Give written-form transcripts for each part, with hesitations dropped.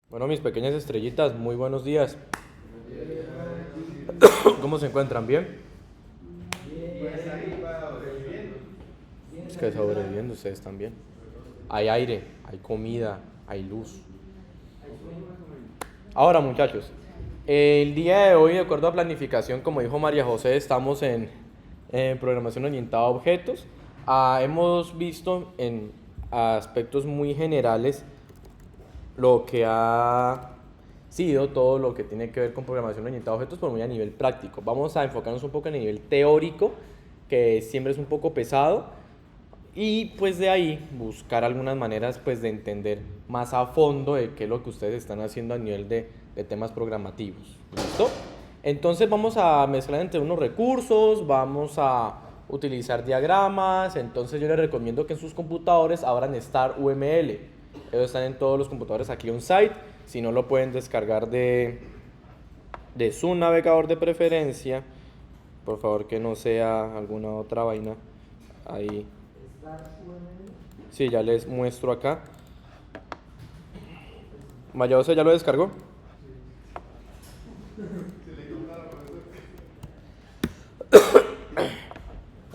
Bueno, mis pequeñas estrellitas, muy buenos días. ¿Cómo se encuentran? ¿Bien? Es que sobreviviendo ustedes también. Hay aire, hay comida, hay luz. Ahora, muchachos, el día de hoy, de acuerdo a planificación, como dijo María José, estamos en programación orientada a objetos. Hemos visto en aspectos muy generales lo que ha sido todo lo que tiene que ver con programación orientada a objetos, pero muy a nivel práctico. Vamos a enfocarnos un poco en el nivel teórico, que siempre es un poco pesado, y pues de ahí buscar algunas maneras pues de entender más a fondo de qué es lo que ustedes están haciendo a nivel de temas programativos. ¿Listo? Entonces vamos a mezclar entre unos recursos, vamos a utilizar diagramas. Entonces yo les recomiendo que en sus computadores abran Star UML. Ellos están en todos los computadores aquí on site. Si no, lo pueden descargar de su navegador de preferencia. Por favor, que no sea alguna otra vaina ahí. Sí, ya les muestro acá. María José, ¿ya lo descargó?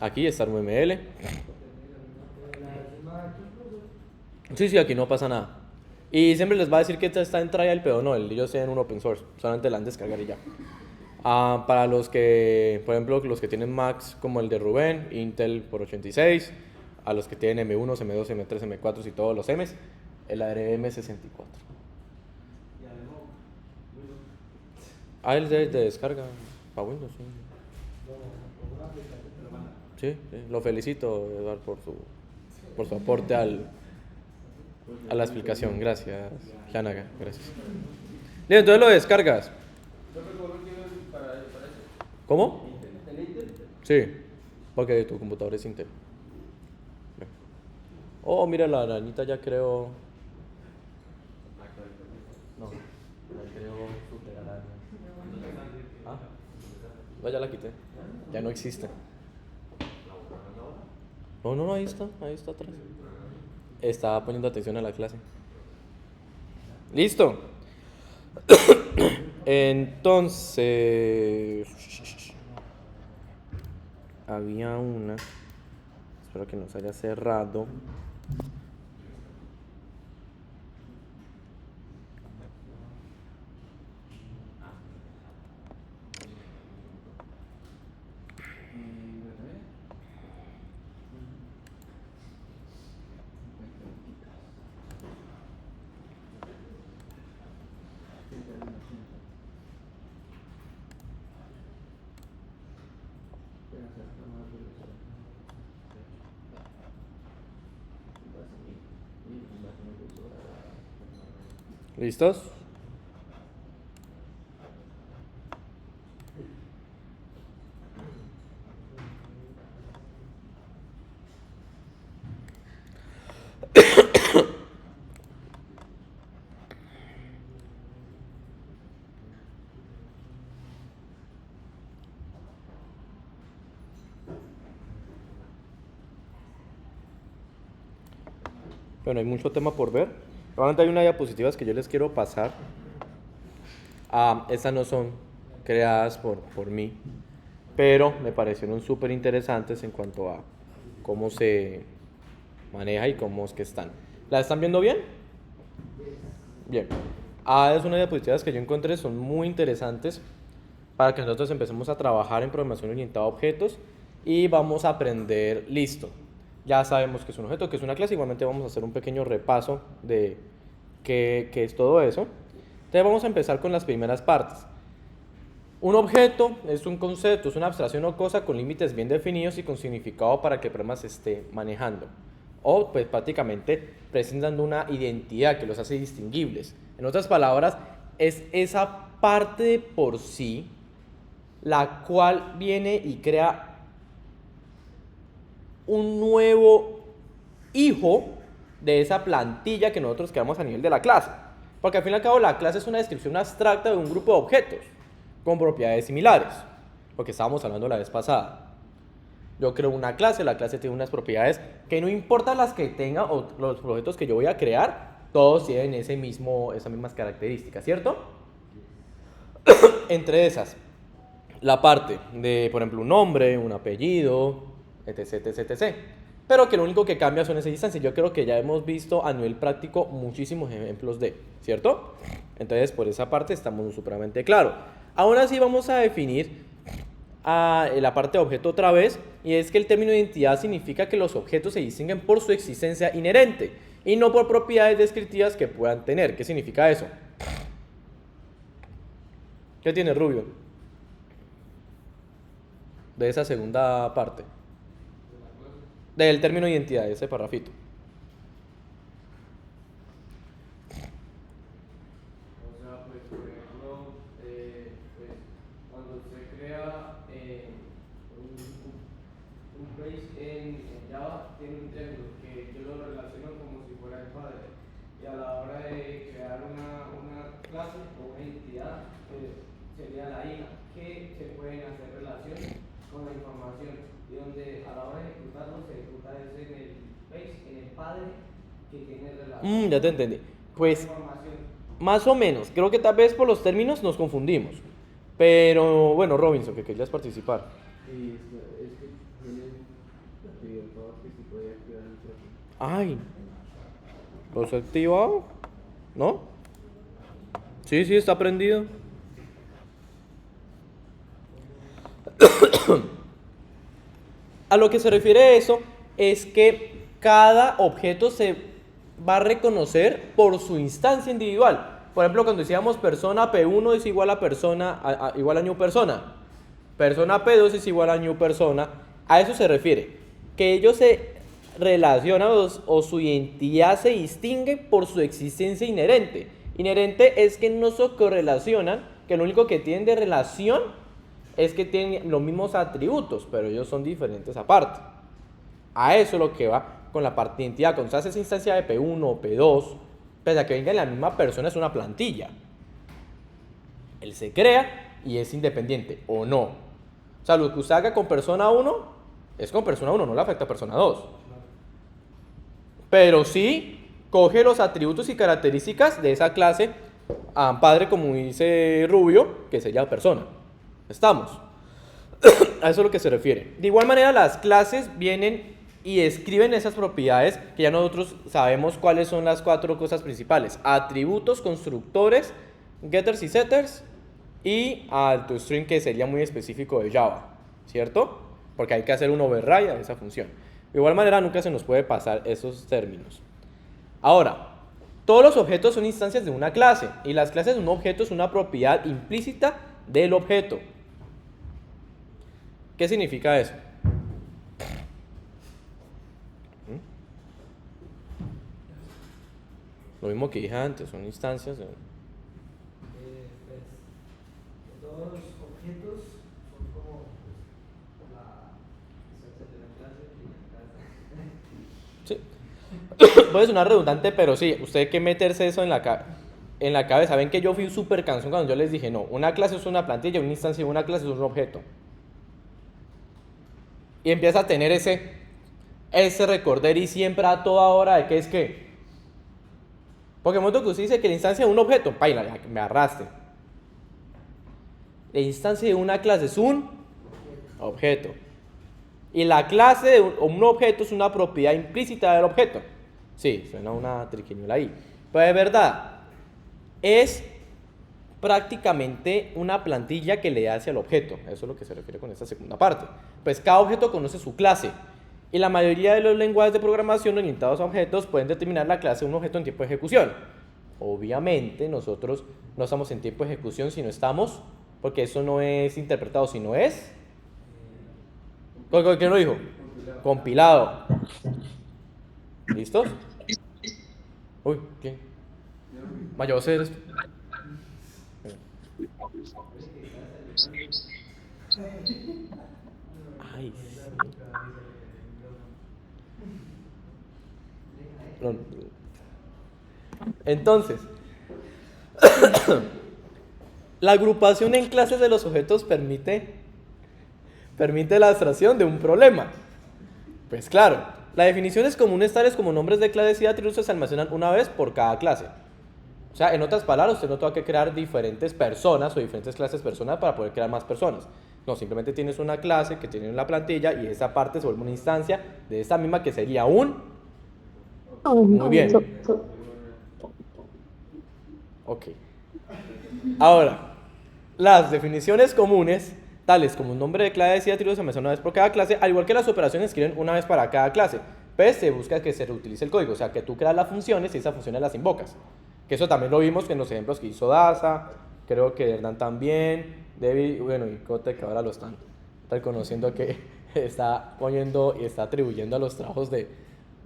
Aquí está el UML. Sí, sí, aquí no pasa nada. Y siempre les va a decir que está en trial, pero no, ellos tienen un open source. Solamente la han descargar y ya. Para los que, por ejemplo, los que tienen Macs como el de Rubén, Intel por 86, a los que tienen M1, M2, M3, M4 y todos los M's, el ARM64. El de descarga para Windows, sí. Sí, sí, lo felicito, Eduardo, por su aporte a la explicación. Gracias, Hanaga, gracias. Bien, entonces lo descargas. ¿Cómo? Sí, porque tu computador es Intel. Oh, mira, la arañita ya creo. No, ya creo super araña. Ah, no, ya la quité. Ya no existe. No, no, no, ahí está atrás. Estaba poniendo atención a la clase. Listo. Entonces, había una. Espero que no se haya cerrado. ¿Listos? Bueno, hay mucho tema por ver. Realmente hay unas diapositivas que yo les quiero pasar. Estas no son creadas por mí, pero me parecieron súper interesantes en cuanto a cómo se maneja y cómo es que están. ¿La están viendo bien? Bien. Es unas diapositivas que yo encontré, son muy interesantes para que nosotros empecemos a trabajar en programación orientada a objetos y vamos a aprender, listo. Ya sabemos que es un objeto, que es una clase, igualmente vamos a hacer un pequeño repaso de qué es todo eso. Entonces vamos a empezar con las primeras partes. Un objeto es un concepto, es una abstracción o cosa con límites bien definidos y con significado para que el programa se esté manejando. O pues prácticamente presentando una identidad que los hace distinguibles. En otras palabras, es esa parte de por sí la cual viene y crea un nuevo hijo de esa plantilla que nosotros creamos a nivel de la clase. Porque al fin y al cabo la clase es una descripción abstracta de un grupo de objetos con propiedades similares, lo que estábamos hablando la vez pasada. Yo creo la clase tiene unas propiedades que no importa las que tenga o los objetos que yo voy a crear, todos tienen esas mismas características, ¿cierto? Entre esas, la parte de, por ejemplo, un nombre, un apellido, etc, etc, etc. Pero que lo único que cambia son esas instancias. Yo creo que ya hemos visto a nivel práctico muchísimos ejemplos de, ¿cierto? Entonces, por esa parte estamos supremamente claros. Ahora sí vamos a definir la parte de objeto otra vez, y es que el término identidad significa que los objetos se distinguen por su existencia inherente y no por propiedades descriptivas que puedan tener. ¿Qué significa eso? ¿Qué tiene Rubio? De esa segunda parte. Del término identidad, ese parrafito. O sea, pues, por ejemplo, pues, cuando se crea un base en Java, tiene un término que yo lo relaciono como si fuera el padre. Y a la hora de crear una clase o una entidad, pues sería la hija, que se pueden hacer relaciones con la información. Y donde a la hora de ejecutarlo se ejecuta es en el base, en el padre que tiene relación. Ya te entendí. Pues, Información. más o menos. Creo que tal vez por los términos nos confundimos. Pero, bueno, Robinson, que querías participar. Y es que tienen activado que se puede activar el micrófono. Ay, ¿lo has activado? ¿No? Sí, sí, está prendido. A lo que se refiere eso es que cada objeto se va a reconocer por su instancia individual. Por ejemplo, cuando decíamos persona P1 es igual a persona igual a new persona, persona P2 es igual a new persona, a eso se refiere, que ellos se relacionan o su identidad se distingue por su existencia inherente. Inherente es que no se correlacionan, que lo único que tienen de relación es que tienen los mismos atributos, pero ellos son diferentes aparte. A eso es lo que va con la parte de identidad. Cuando se hace esa instancia de P1 o P2, pese a que venga en la misma persona, es una plantilla. Él se crea y es independiente, o no. O sea, lo que usted haga con persona 1 es con persona 1, no le afecta a persona 2. Pero sí coge los atributos y características de esa clase padre, como dice Rubio, que se llama persona. ¿Estamos? A eso es lo que se refiere. De igual manera, las clases vienen y escriben esas propiedades que ya nosotros sabemos cuáles son las 4 cosas principales: atributos, constructores, getters y setters, y toString, que sería muy específico de Java, ¿cierto? Porque hay que hacer un override a esa función. De igual manera, nunca se nos puede pasar esos términos. Ahora, todos los objetos son instancias de una clase, y las clases de un objeto es una propiedad implícita del objeto. ¿Qué significa eso? Lo mismo que dije antes, son instancias de... Pues, todos los objetos son como pues, la instancia de la clase y la clase. Sí. Puede sonar redundante, pero sí, usted hay que meterse eso en la cabeza. Ven que yo fui súper cansón cuando yo les dije, no, una clase es una plantilla, una instancia de una clase es un objeto. Y empieza a tener ese recorder y siempre a toda hora de qué es qué. Porque el momento que usted dice que la instancia de un objeto, paila, me arrastre. La instancia de una clase es un objeto. Y la clase de un objeto es una propiedad implícita del objeto. Sí, suena una triquiñuela ahí. Pero de verdad, es prácticamente una plantilla que le hace al objeto. Eso es lo que se refiere con esta segunda parte. Pues cada objeto conoce su clase. Y la mayoría de los lenguajes de programación orientados a objetos pueden determinar la clase de un objeto en tiempo de ejecución. Obviamente nosotros no estamos en tiempo de ejecución si no estamos, porque eso no es interpretado, sino es... ¿Quién lo dijo? Compilado. ¿Listos? Uy, ¿quién? Vaya, vos eres... Ay, sí. Entonces, la agrupación en clases de los objetos permite la abstracción de un problema. Pues claro, Las definiciones comunes tales como nombres de clases y atributos se almacenan una vez por cada clase. O sea, en otras palabras, usted no tenga que crear diferentes personas o diferentes clases personas para poder crear más personas. No, simplemente tienes una clase que tiene una plantilla y esa parte se vuelve una instancia de esta misma que sería un... Muy bien. Ok. Ahora, las definiciones comunes, tales como un nombre de clase y atributos, se mencionan una vez por cada clase, al igual que las operaciones, escriben una vez para cada clase. Pues se busca que se reutilice el código, o sea, que tú creas las funciones y esas funciones las invocas. Que eso también lo vimos en los ejemplos que hizo Daza, creo que Hernán también, David, bueno, y Cote, que ahora lo están reconociendo que está poniendo y está atribuyendo a los trabajos de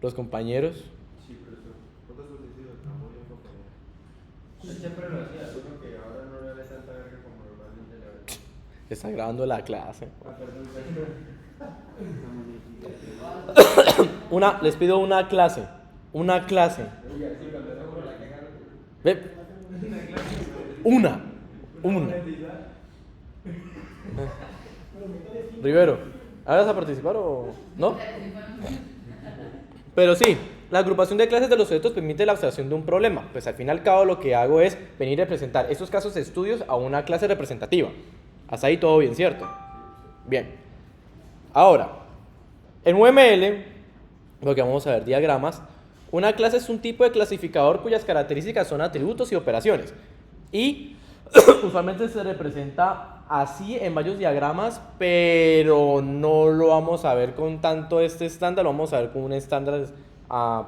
los compañeros. Sí, pero eso, ¿cuántas veces digo el trabajo de un compañero? Él siempre lo hacía, solo que ahora no le da tanta verga como normalmente le da. Está grabando la clase. Ah, perdón, Les pido una clase. Una clase. Ve. Una. Rivero, ¿vas a participar o no? Pero sí, la agrupación de clases de los sujetos permite la abstracción de un problema. Pues al fin y al cabo lo que hago es venir a presentar estos casos de estudios a una clase representativa. Hasta ahí todo bien, ¿cierto? Bien. Ahora, en UML, lo que vamos a ver diagramas, una clase es un tipo de clasificador cuyas características son atributos y operaciones. Y usualmente se representa así en varios diagramas, pero no lo vamos a ver con tanto este estándar, lo vamos a ver con un estándar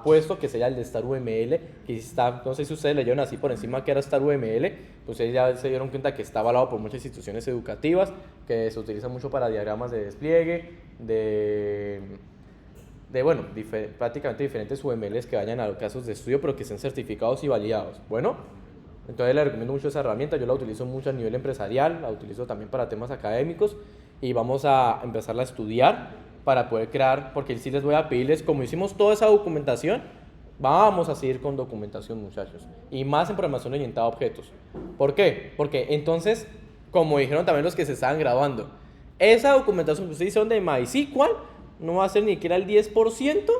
puesto que sería el de StarUML, que está, no sé si ustedes leyeron así por encima que era StarUML, pues ustedes ya se dieron cuenta que está avalado por muchas instituciones educativas, que se utiliza mucho para diagramas de despliegue, bueno, prácticamente diferentes UMLs que vayan a casos de estudio, pero que estén certificados y validados. Bueno, entonces les recomiendo mucho esa herramienta, yo la utilizo mucho a nivel empresarial, la utilizo también para temas académicos y vamos a empezarla a estudiar para poder crear, porque sí les voy a pedirles, como hicimos toda esa documentación, vamos a seguir con documentación, muchachos, y más en programación orientada a objetos. ¿Por qué? Porque entonces, como dijeron también los que se estaban graduando, esa documentación que ustedes hicieron de MySQL no va a ser ni siquiera el 10%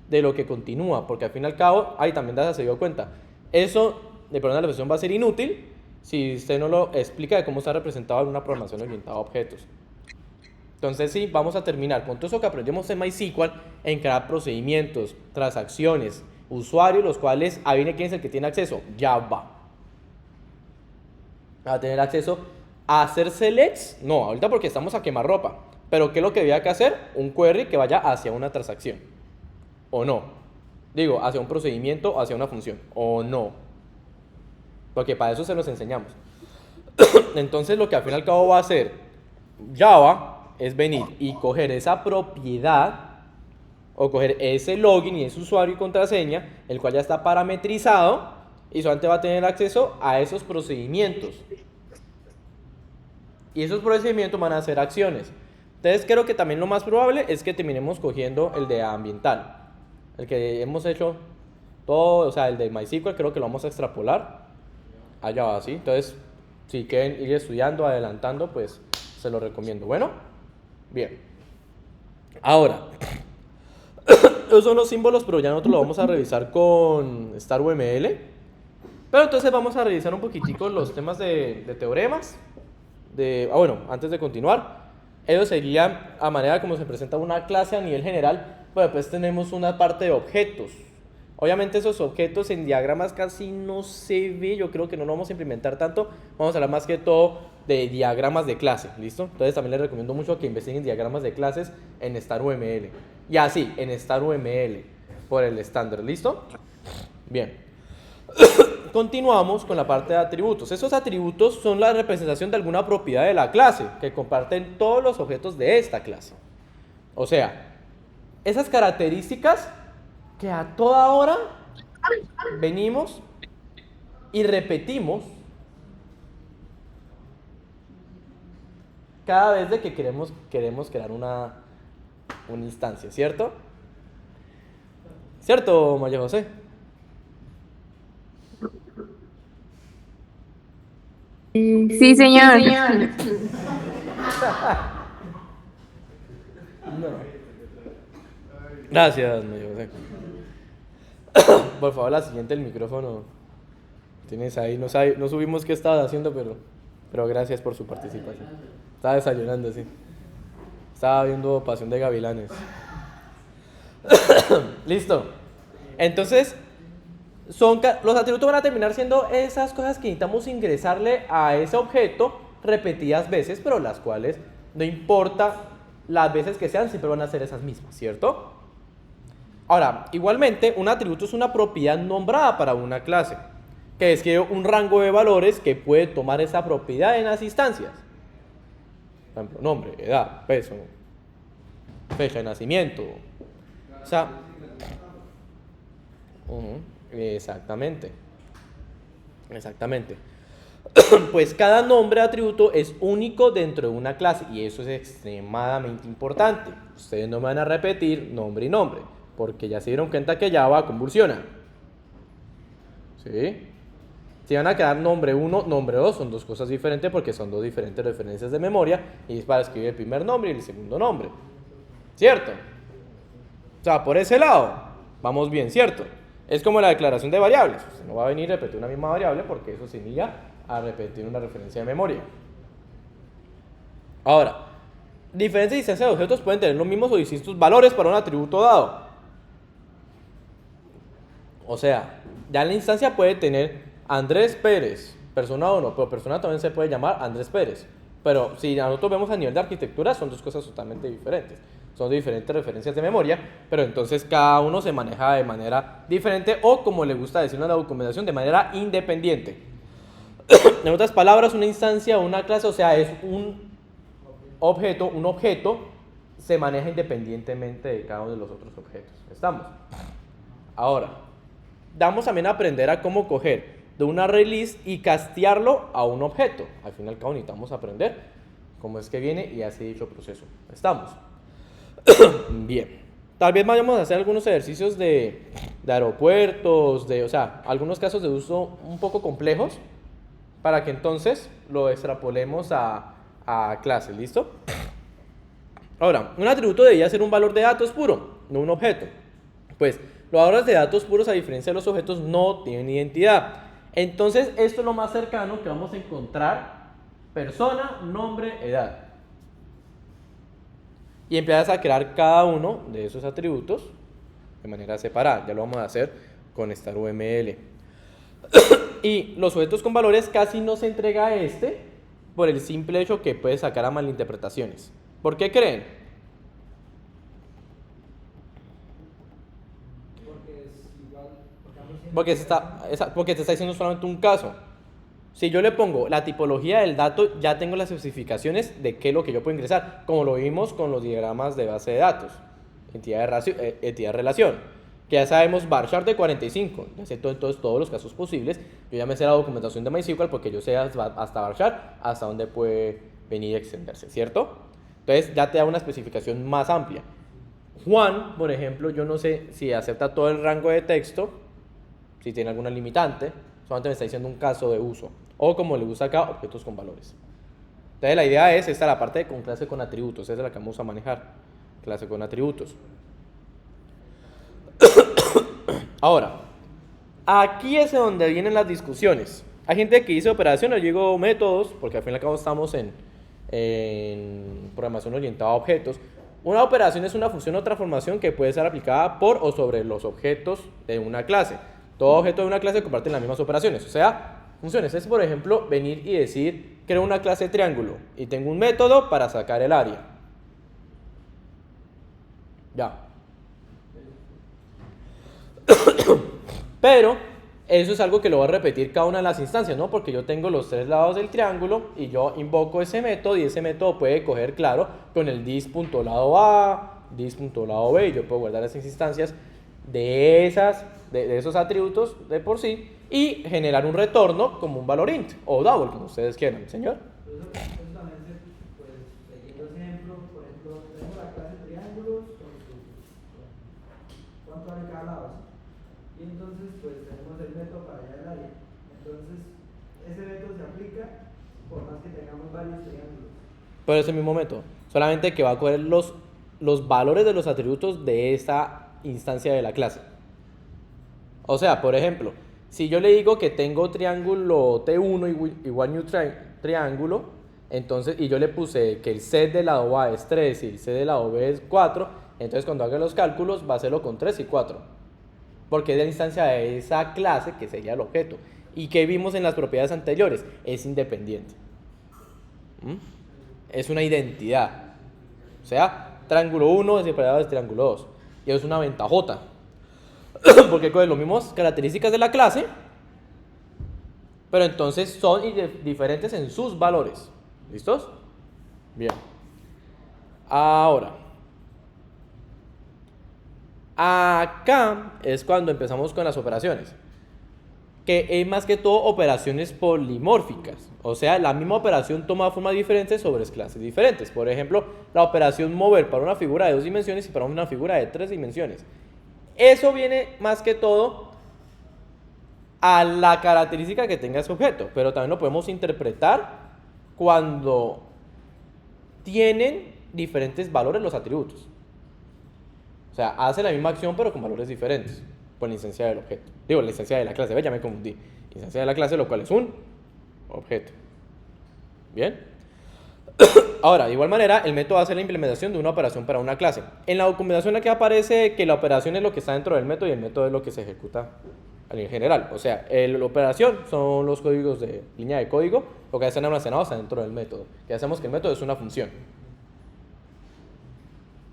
de lo que continúa, porque al fin y al cabo, ahí también Daza se dio cuenta, eso de perdón la expresión va a ser inútil si usted no lo explica de cómo está representado en una programación orientada a objetos. Entonces sí, vamos a terminar con todo eso que aprendemos en MySQL en crear procedimientos, transacciones, usuarios, los cuales, ahí viene quién es el que tiene acceso, Java. Va a tener acceso a hacer selects, no, ahorita porque estamos a quemar ropa, pero ¿qué es lo que había que hacer? Un query que vaya hacia una transacción, o no. Digo, hacia un procedimiento, hacia una función, o no. Porque para eso se los enseñamos. Entonces lo que al fin y al cabo va a hacer Java es venir y coger esa propiedad o coger ese login y ese usuario y contraseña, el cual ya está parametrizado y solamente va a tener acceso a esos procedimientos. Y esos procedimientos van a hacer acciones. Entonces creo que también lo más probable es que terminemos cogiendo el de ambiental. El que hemos hecho todo, o sea, el de MySQL creo que lo vamos a extrapolar a Java, ¿sí? Entonces, si quieren ir estudiando, adelantando, pues se lo recomiendo. Bueno, bien. Ahora, esos son los símbolos, pero ya nosotros lo vamos a revisar con StarUML. Pero entonces vamos a revisar un poquitico los temas de teoremas. Bueno, antes de continuar, ellos serían a manera como se presenta una clase a nivel general, pero después tenemos una parte de objetos. Obviamente esos objetos en diagramas casi no se ve, yo creo que no lo vamos a implementar tanto, vamos a hablar más que todo de diagramas de clase, ¿listo? Entonces también les recomiendo mucho que investiguen diagramas de clases en StarUML. Y así, en StarUML, por el estándar, ¿listo? Bien. Continuamos con la parte de atributos. Esos atributos son la representación de alguna propiedad de la clase, que comparten todos los objetos de esta clase. O sea, esas características que a toda hora venimos y repetimos cada vez de que queremos crear una instancia, ¿cierto? ¿Cierto, María José? Sí, señor. Sí, señor. No. Gracias, María José. Por favor, la siguiente, el micrófono. Tienes ahí, no subimos qué estaba haciendo, pero gracias por su participación. Estaba desayunando, sí. Estaba viendo Pasión de Gavilanes. Listo. Entonces, los atributos van a terminar siendo esas cosas que necesitamos ingresarle a ese objeto repetidas veces, pero las cuales no importa las veces que sean, siempre van a ser esas mismas, ¿cierto? Ahora, igualmente, un atributo es una propiedad nombrada para una clase, que describe un rango de valores que puede tomar esa propiedad en las instancias. Por ejemplo, nombre, edad, peso, fecha de nacimiento. O sea, exactamente. Pues cada nombre de atributo es único dentro de una clase y eso es extremadamente importante. Ustedes no me van a repetir nombre y nombre, porque ya se dieron cuenta que Java convulsiona. ¿Sí? Si van a quedar nombre 1, nombre 2, son dos cosas diferentes porque son dos diferentes referencias de memoria y es para escribir el primer nombre y el segundo nombre. ¿Cierto? O sea, por ese lado, vamos bien, ¿cierto? Es como la declaración de variables. Usted no va a venir a repetir una misma variable porque eso sería a repetir una referencia de memoria. Ahora, diferentes instancias de objetos pueden tener los mismos o distintos valores para un atributo dado. O sea, ya la instancia puede tener Andrés Pérez, persona 1, pero persona también se puede llamar Andrés Pérez. Pero si nosotros vemos a nivel de arquitectura, son dos cosas totalmente diferentes. Son diferentes referencias de memoria, pero entonces cada uno se maneja de manera diferente o, como le gusta decirlo en la documentación, de manera independiente. En otras palabras, una instancia o una clase, o sea, es un objeto se maneja independientemente de cada uno de los otros objetos. ¿Estamos? Ahora, vamos también a aprender a cómo coger de una array list y castearlo a un objeto. Al fin y al cabo necesitamos aprender cómo es que viene y hace dicho proceso. ¿Estamos? Bien. Tal vez vayamos a hacer algunos ejercicios de aeropuertos, o sea, algunos casos de uso un poco complejos para que entonces lo extrapolemos a clases. ¿Listo? Ahora, un atributo debería ser un valor de datos puro, no un objeto. Pues los valores de datos puros, a diferencia de los objetos, no tienen identidad. Entonces, esto es lo más cercano que vamos a encontrar: persona, nombre, edad. Y empiezas a crear cada uno de esos atributos de manera separada. Ya lo vamos a hacer con StarUML. Y los objetos con valores casi no se entrega a por el simple hecho que puede sacar a malinterpretaciones. ¿Por qué creen? Porque te está diciendo solamente un caso. Si yo le pongo la tipología del dato, ya tengo las especificaciones de qué es lo que yo puedo ingresar, como lo vimos con los diagramas de base de datos, entidad-relación, que ya sabemos varchar de 45, ya sé entonces todos los casos posibles. Yo ya me sé la documentación de MySQL porque yo sé hasta varchar hasta dónde puede venir a extenderse, ¿cierto? Entonces ya te da una especificación más amplia. Juan, por ejemplo, yo no sé si acepta todo el rango de texto, si tiene alguna limitante, solamente me está diciendo un caso de uso, o como le gusta acá, objetos con valores. Entonces la idea es esta, la parte con clase con atributos, esa es la que vamos a manejar, clase con atributos. Ahora, aquí es donde vienen las discusiones. Hay gente que dice operaciones, yo digo métodos, porque al fin y al cabo estamos en programación orientada a objetos. Una operación es una función o transformación que puede ser aplicada por o sobre los objetos de una clase. Todo objeto de una clase comparte las mismas operaciones, o sea, funciones. Es, por ejemplo, venir y decir, creo una clase triángulo y tengo un método para sacar el área. Ya. Pero eso es algo que lo voy a repetir cada una de las instancias, ¿no? Porque yo tengo los tres lados del triángulo y yo invoco ese método y ese método puede coger, claro, con el dis.lado A, dis.lado B, y yo puedo guardar esas instancias de esos atributos de por sí y generar un retorno como un valor int o double, como ustedes quieran, señor. Eso también pues, siguiendo ese ejemplo, por ejemplo, tengo la clase triángulos cuánto vale cada lado, y entonces pues tenemos el método para hallar el área. Entonces ese método se aplica por más que tengamos varios triángulos. Pero es el mismo método, solamente que va a coger los valores de los atributos de esa instancia de la clase. O sea, por ejemplo, si yo le digo que tengo triángulo T1 igual new triángulo, entonces, y yo le puse que el set del lado A es 3 y el set del lado B es 4, entonces cuando haga los cálculos va a hacerlo con 3 y 4. Porque es la instancia de esa clase que sería el objeto. Y que vimos en las propiedades anteriores, es independiente. Es una identidad. O sea, triángulo 1 es separado del triángulo 2. Y es una ventajota. Porque coge las mismas características de la clase, pero entonces son diferentes en sus valores. ¿Listos? Bien. Ahora, acá es cuando empezamos con las operaciones, que es más que todo operaciones polimórficas. O sea, la misma operación toma formas diferentes sobre clases diferentes. Por ejemplo, la operación mover para una figura de 2 dimensiones y para una figura de 3 dimensiones. Eso viene más que todo a la característica que tenga ese objeto, pero también lo podemos interpretar cuando tienen diferentes valores los atributos. O sea, hace la misma acción pero con valores diferentes por la instancia del objeto. Digo, la instancia de la clase, ya me confundí. Instancia de la clase, lo cual es un objeto. ¿Bien? Ahora, de igual manera, el método hace la implementación de una operación para una clase. En la documentación aquí aparece que la operación es lo que está dentro del método y el método es lo que se ejecuta en general. O sea, la operación son los códigos de línea de código, lo que están almacenados dentro del método. Que hacemos que el método es una función.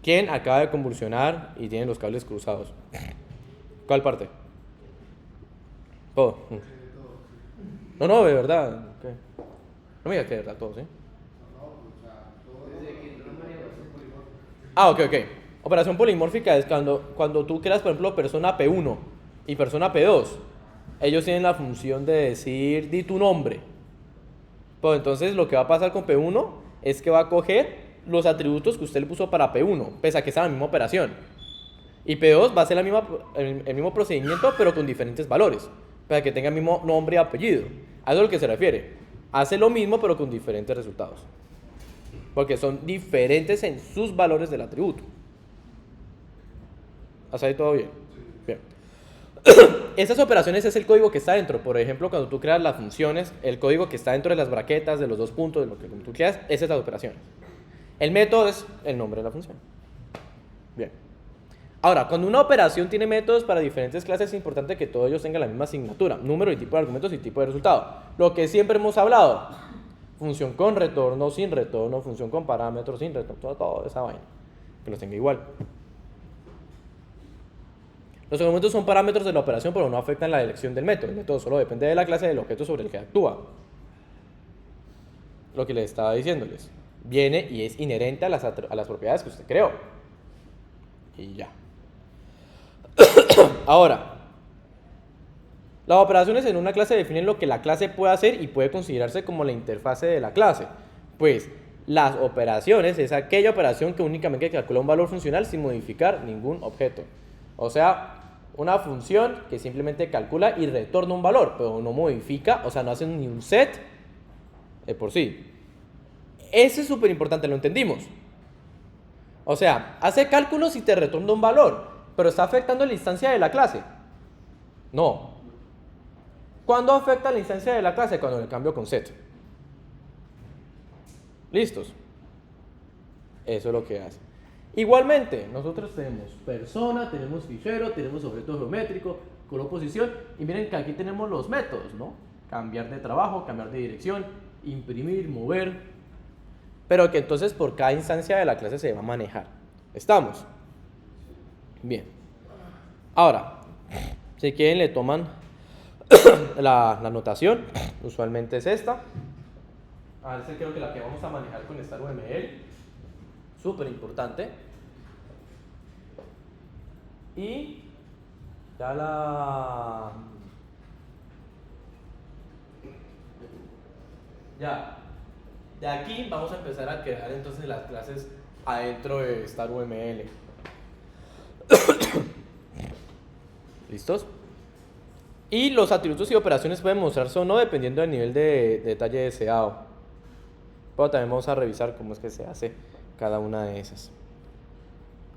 ¿Quién acaba de convulsionar y tiene los cables cruzados? ¿Cuál parte? Todo. No, de verdad. ¿Qué? No me digas que de verdad todo, ¿sí? Ok. Operación polimórfica es cuando tú creas, por ejemplo, persona P1 y persona P2. Ellos tienen la función de decir, di tu nombre. Pues entonces lo que va a pasar con P1 es que va a coger los atributos que usted le puso para P1, pese a que sea la misma operación. Y P2 va a hacer el mismo procedimiento, pero con diferentes valores, para que tenga el mismo nombre y apellido. A eso es lo que se refiere. Hace lo mismo, pero con diferentes resultados. Porque son diferentes en sus valores del atributo. ¿Hasta ahí todo bien? Bien. Estas operaciones es el código que está dentro. Por ejemplo, cuando tú creas las funciones, el código que está dentro de las braquetas, de los dos puntos, de lo que tú quieras, esas son las operaciones. El método es el nombre de la función. Bien. Ahora, cuando una operación tiene métodos para diferentes clases, es importante que todos ellos tengan la misma asignatura, número y tipo de argumentos y tipo de resultado. Lo que siempre hemos hablado, función con retorno, sin retorno, función con parámetros, sin retorno, toda esa vaina, que los tenga igual. Los argumentos son parámetros de la operación, pero no afectan la elección del método. El método solo depende de la clase del objeto sobre el que actúa. Lo que les estaba diciéndoles. Viene y es inherente a las propiedades que usted creó. Y ya. Ahora, las operaciones en una clase definen lo que la clase puede hacer y puede considerarse como la interfase de la clase. Pues las operaciones es aquella operación que únicamente calcula un valor funcional sin modificar ningún objeto. O sea, una función que simplemente calcula y retorna un valor, pero no modifica, o sea, no hace ni un set de por sí. Eso es súper importante, lo entendimos. O sea, hace cálculos y te retorna un valor, pero está afectando la instancia de la clase. No. ¿Cuándo afecta la instancia de la clase? Cuando le cambio con set. ¿Listos? Eso es lo que hace. Igualmente, nosotros tenemos persona, tenemos fichero, tenemos objeto geométrico, color, posición, y miren que aquí tenemos los métodos, ¿no? Cambiar de trabajo, cambiar de dirección, imprimir, mover, pero que entonces por cada instancia de la clase se va a manejar. ¿Estamos? Bien. Ahora, si quieren le toman la notación, usualmente es esta. A veces creo que la que vamos a manejar con esta UML. Súper importante. Y ya de aquí vamos a empezar a crear entonces las clases adentro de Star UML. ¿Listos? Y los atributos y operaciones pueden mostrarse o no dependiendo del nivel de detalle deseado. Pero también vamos a revisar cómo es que se hace cada una de esas.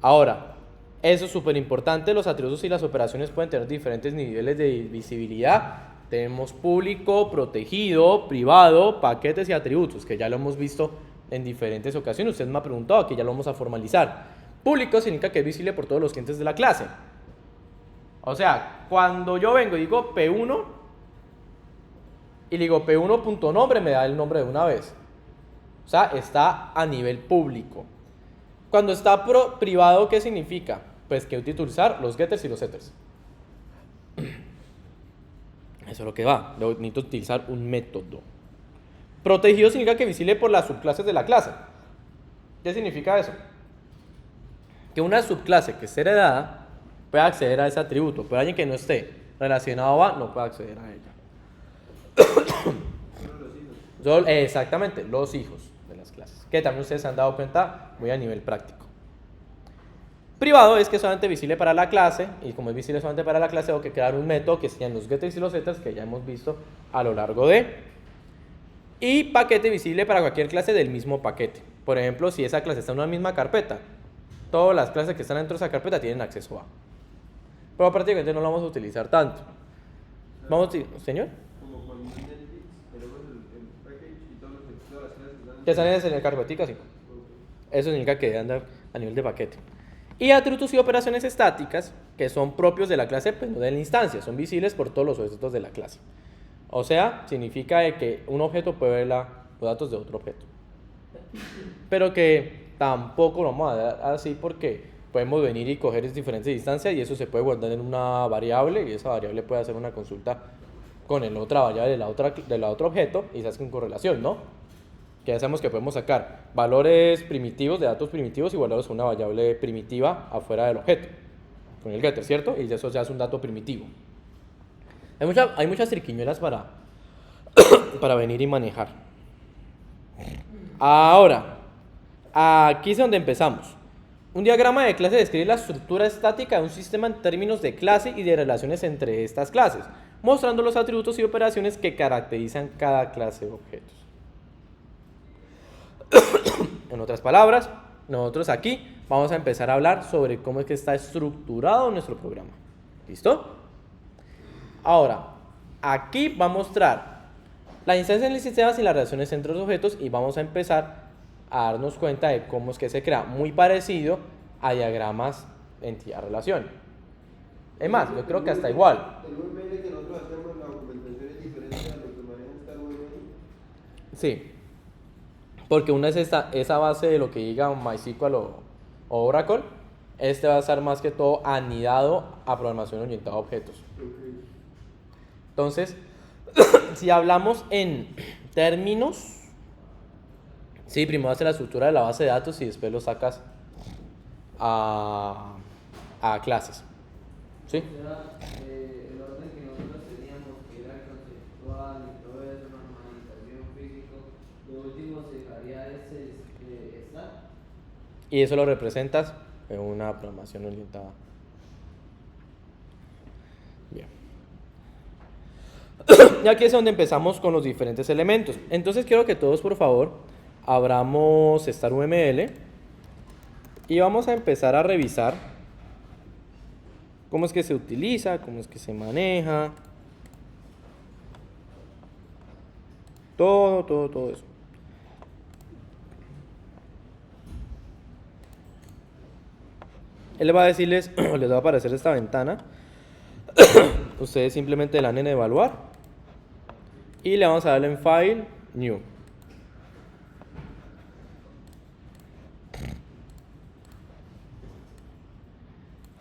Ahora, Eso es súper importante, los atributos y las operaciones pueden tener diferentes niveles de visibilidad. Tenemos público, protegido, privado, paquetes y atributos, que ya lo hemos visto en diferentes ocasiones. Usted me ha preguntado, que ya lo vamos a formalizar. Público significa que es visible por todos los clientes de la clase. O sea, cuando yo vengo y digo P1 y le digo P1.nombre, me da el nombre de una vez. O sea, está a nivel público. Cuando está privado, ¿qué significa? Pues que utilizar los getters y los setters. Eso es lo que va. Yo necesito utilizar un método. Protegido significa que visible por las subclases de la clase. ¿Qué significa eso? Que una subclase que esté heredada puede acceder a ese atributo, pero alguien que no esté relacionado a no puede acceder a ella. Exactamente, los hijos de las clases, que también ustedes se han dado cuenta muy a nivel práctico. Privado es que es solamente visible para la clase, y como es visible solamente para la clase, tengo que crear un método que sean los getters y los setters que ya hemos visto a lo largo de. Y paquete visible para cualquier clase del mismo paquete. Por ejemplo, si esa clase está en una misma carpeta, todas las clases que están dentro de esa carpeta tienen acceso a. Pero prácticamente no lo vamos a utilizar tanto. ¿Señor? Como con Netflix, tenemos el package y todas las clases Que están en la carpetica, sí. Eso significa que anda a nivel de paquete. Y atributos y operaciones estáticas, que son propios de la clase, pero no de la instancia, son visibles por todos los objetos de la clase. O sea, significa que un objeto puede ver los datos de otro objeto. Pero que tampoco lo vamos a dar así porque podemos venir y coger diferentes instancias y eso se puede guardar en una variable y esa variable puede hacer una consulta con la otra variable de la otra objeto y se hace con correlación, ¿no? Que ya sabemos que podemos sacar valores primitivos de datos primitivos y guardarlos en una variable primitiva afuera del objeto, con el getter, ¿cierto? Y eso se hace un dato primitivo. Hay muchas triquiñuelas para venir y manejar. Ahora, aquí es donde empezamos. Un diagrama de clase describe la estructura estática de un sistema en términos de clase y de relaciones entre estas clases, mostrando los atributos y operaciones que caracterizan cada clase de objetos. En otras palabras, nosotros aquí vamos a empezar a hablar sobre cómo es que está estructurado nuestro programa. ¿Listo? Ahora, aquí va a mostrar la instancia en el sistema y las relaciones entre los objetos y vamos a empezar a darnos cuenta de cómo es que se crea, muy parecido a diagramas entidad-relación. Es más, yo creo que hasta igual. El UML que nosotros hacemos, la documentación es diferente a lo que maneja esta UML. Sí. Porque una es esa base de lo que diga MySQL o Oracle. Este va a estar más que todo anidado a programación orientada a objetos. Entonces, si hablamos en términos, sí, primero haces la estructura de la base de datos y después lo sacas a clases. ¿Sí? O sea, el orden que nosotros teníamos, que era conceptual y todo eso, normalización, físico, lo último se haría ese estar. Y eso lo representas en una programación orientada. Bien. Y aquí es donde empezamos con los diferentes elementos. Entonces quiero que todos, por favor, abramos StarUML y vamos a empezar a revisar cómo es que se utiliza, cómo es que se maneja, todo eso. Él va a decirles, les va a aparecer esta ventana. Ustedes simplemente le dan en evaluar y le vamos a darle en File, New.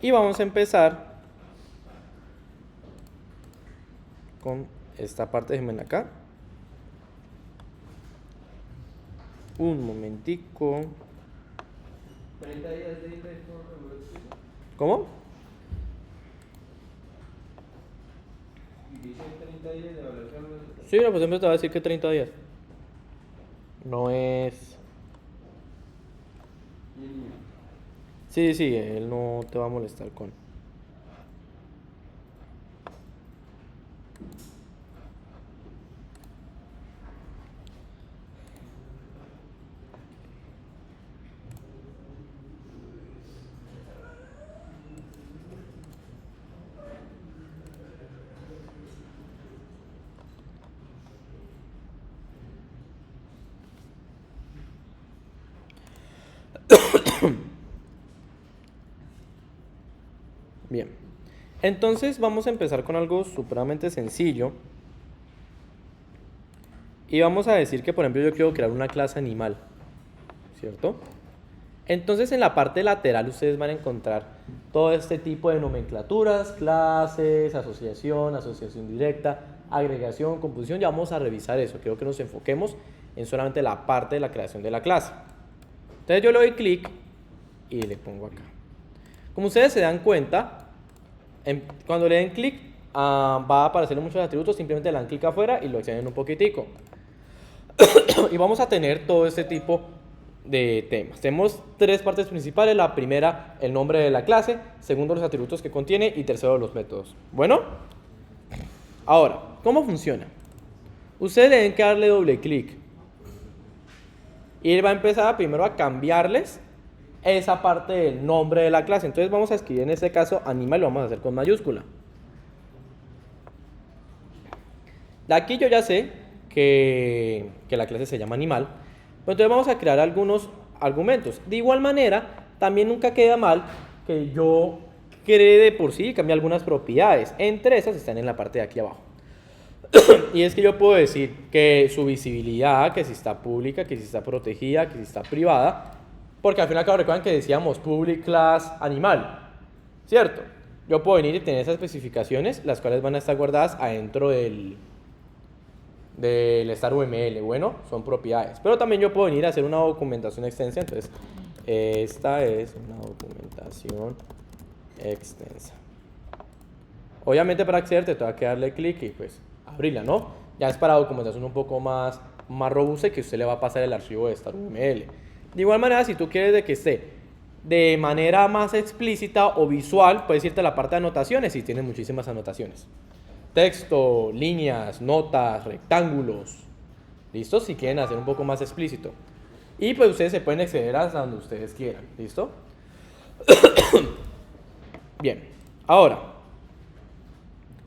Y vamos a empezar con esta parte, déjenme acá. Un momentico. 30 días de ingreso. ¿Cómo? Dice 30 días de evaluación. Sí, no, pues siempre te va a decir que 30 días. No es... Sí, él no te va a molestar con... Bien, entonces vamos a empezar con algo supremamente sencillo. Y vamos a decir que, por ejemplo, yo quiero crear una clase animal, ¿cierto? Entonces, en la parte lateral ustedes van a encontrar todo este tipo de nomenclaturas, clases, asociación directa, agregación, composición. Ya vamos a revisar eso. Quiero que nos enfoquemos en solamente la parte de la creación de la clase. Entonces, yo le doy clic y le pongo acá. Como ustedes se dan cuenta, cuando le den clic, va a aparecer muchos atributos. Simplemente le dan clic afuera y lo extienden un poquitico. Y vamos a tener todo este tipo de temas. Tenemos tres partes principales. La primera, el nombre de la clase. Segundo, los atributos que contiene. Y tercero, los métodos. Bueno, ahora, ¿cómo funciona? Ustedes le deben que darle doble clic. Y él va a empezar primero a cambiarles esa parte del nombre de la clase. Entonces vamos a escribir en este caso animal. Lo vamos a hacer con mayúscula. De aquí yo ya sé que la clase se llama animal. Pero entonces vamos a crear algunos argumentos. De igual manera, también nunca queda mal que yo cree de por sí y cambie algunas propiedades. Entre esas están en la parte de aquí abajo. Y es que yo puedo decir que su visibilidad, que si está pública, que si está protegida, que si está privada. Porque al fin y al cabo recuerdan que decíamos public class animal, ¿cierto? Yo puedo venir y tener esas especificaciones, las cuales van a estar guardadas adentro del star UML. Bueno, son propiedades. Pero también yo puedo venir a hacer una documentación extensa. Entonces, esta es una documentación extensa. Obviamente para acceder te tengo que darle clic y pues abrirla, ¿no? Ya es para documentación un poco más robusta y que usted le va a pasar el archivo de star UML. De igual manera, si tú quieres de que esté de manera más explícita o visual, puedes irte a la parte de anotaciones y tiene muchísimas anotaciones. Texto, líneas, notas, rectángulos. ¿Listo? Si quieren hacer un poco más explícito. Y pues ustedes se pueden acceder hasta donde ustedes quieran. ¿Listo? Bien. Ahora,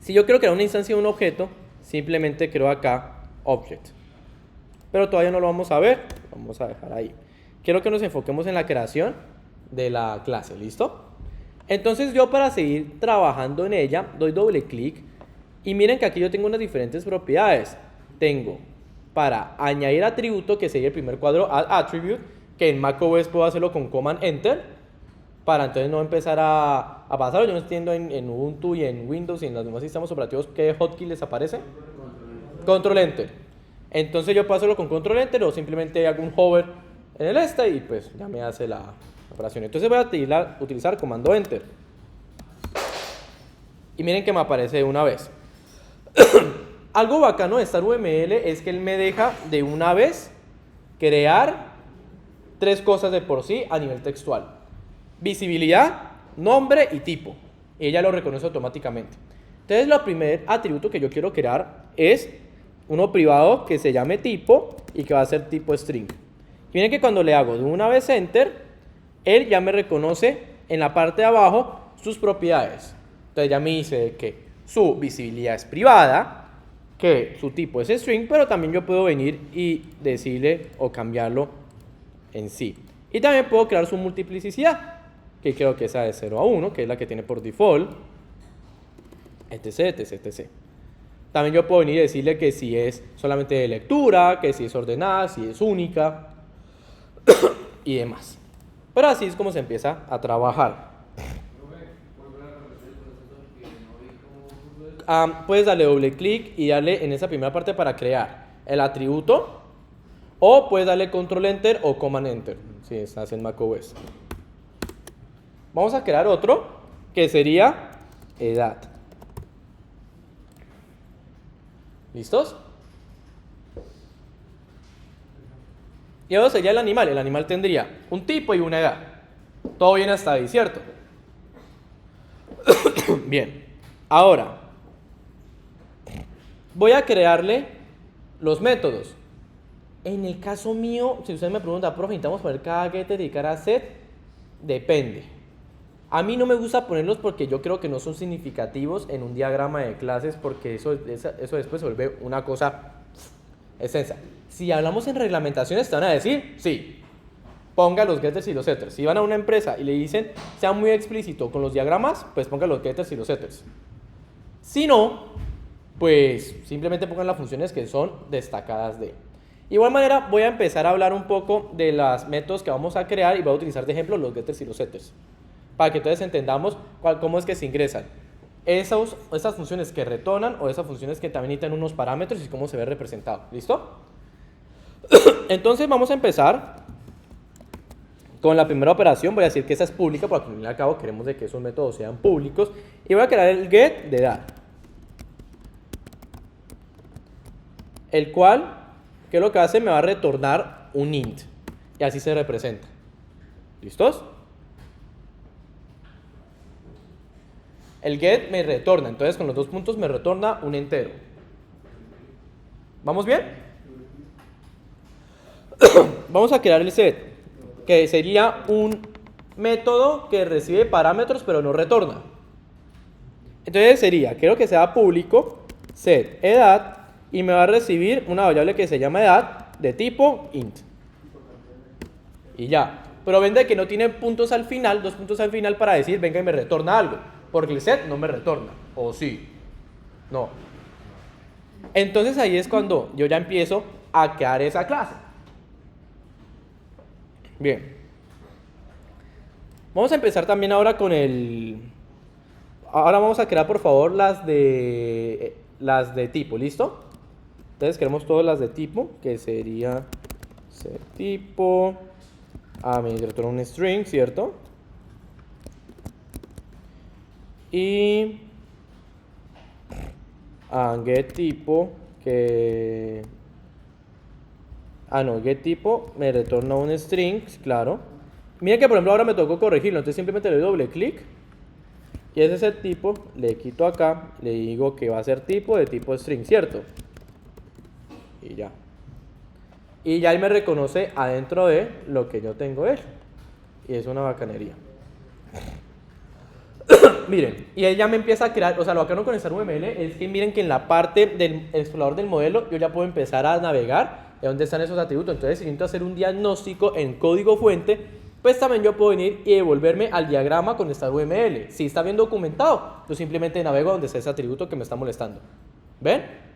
si yo quiero crear una instancia de un objeto, simplemente creo acá object. Pero todavía no lo vamos a ver. Vamos a dejar ahí. Quiero que nos enfoquemos en la creación de la clase. ¿Listo? Entonces yo, para seguir trabajando en ella, doy doble clic. Y miren que aquí yo tengo unas diferentes propiedades. Tengo para añadir atributo, que sería el primer cuadro, add attribute, que en macOS puedo hacerlo con command enter, para entonces no empezar a pasarlo. Yo no entiendo en Ubuntu y en Windows y en los demás sistemas operativos qué hotkey les aparece. Control enter. Entonces yo puedo hacerlo con control enter o simplemente hago un hover en el y pues ya me hace la operación. Entonces voy a utilizar comando enter. Y miren que me aparece de una vez. Algo bacano de star UML es que él me deja de una vez crear tres cosas de por sí a nivel textual: visibilidad, nombre y tipo. Y ella lo reconoce automáticamente. Entonces, el primer atributo que yo quiero crear es uno privado que se llame tipo y que va a ser tipo string. Y miren que cuando le hago de una vez enter, él ya me reconoce en la parte de abajo sus propiedades. Entonces ya me dice que su visibilidad es privada, que su tipo es string, pero también yo puedo venir y decirle o cambiarlo en sí. Y también puedo crear su multiplicidad, que creo que esa es 0 a 1, que es la que tiene por default, etc, etc, etc. También yo puedo venir y decirle que si es solamente de lectura, que si es ordenada, si es única y demás. Pero así es como se empieza a trabajar. Puedes darle doble clic y darle en esa primera parte para crear el atributo, o puedes darle control enter o command enter si estás en macOS. Vamos a crear otro que sería edad. ¿Listos? Y ahora sería el animal. El animal tendría un tipo y una edad. Todo bien hasta ahí, ¿cierto? Bien. Ahora voy a crearle los métodos. En el caso mío, si usted me pregunta, profe, necesitamos poner cada getter y cada set, depende. A mí no me gusta ponerlos porque yo creo que no son significativos en un diagrama de clases, porque eso después se vuelve una cosa extensa. Si hablamos en reglamentaciones, te van a decir sí. ponga los getters y los setters. Si van a una empresa y le dicen, sea muy explícito con los diagramas, pues ponga los getters y los setters. Si no, pues simplemente pongan las funciones que son destacadas de. Igual manera, voy a empezar a hablar un poco de los métodos que vamos a crear y voy a utilizar de ejemplo los getters y los setters, para que entonces entendamos cómo es que se ingresan esas funciones que retornan o esas funciones que también necesitan unos parámetros y cómo se ve representado. ¿Listo? Entonces vamos a empezar con la primera operación. Voy a decir que esa es pública porque al fin y al cabo queremos de que esos métodos sean públicos, y voy a crear el get de edad, el cual, ¿qué es lo que hace? Me va a retornar un int y así se representa. ¿Listos? El get me retorna, entonces con los 2 puntos me retorna un entero. ¿Vamos bien? Vamos a crear el set, que sería un método que recibe parámetros pero no retorna. Entonces sería, quiero que sea público, set edad, y me va a recibir una variable que se llama edad de tipo int. Y ya. Pero ven de que no tiene puntos al final, 2 puntos al final para decir, venga y me retorna algo. Porque el set no me retorna. ¿O sí? No. Entonces ahí es cuando yo ya empiezo a crear esa clase. Bien. Vamos a empezar también ahora con el... Ahora vamos a crear por favor las de tipo, ¿listo? Entonces queremos todas las de tipo, que sería set tipo, me retorna un string, ¿cierto? Y get tipo, que... no, get tipo me retorna un string, claro. Miren que por ejemplo ahora me tocó corregirlo, entonces simplemente le doy doble clic y ese set tipo le quito acá, le digo que va a ser tipo de tipo string, ¿cierto? Y ya. Y ya él me reconoce adentro de lo que yo tengo hecho. Y es una bacanería. Miren, y él ya me empieza a crear, o sea, lo bacano con StarUML es que miren que en la parte del explorador del modelo yo ya puedo empezar a navegar de dónde están esos atributos. Entonces, si necesito hacer un diagnóstico en código fuente, pues también yo puedo venir y devolverme al diagrama con StarUML. Si está bien documentado, yo simplemente navego donde está ese atributo que me está molestando. ¿Ven?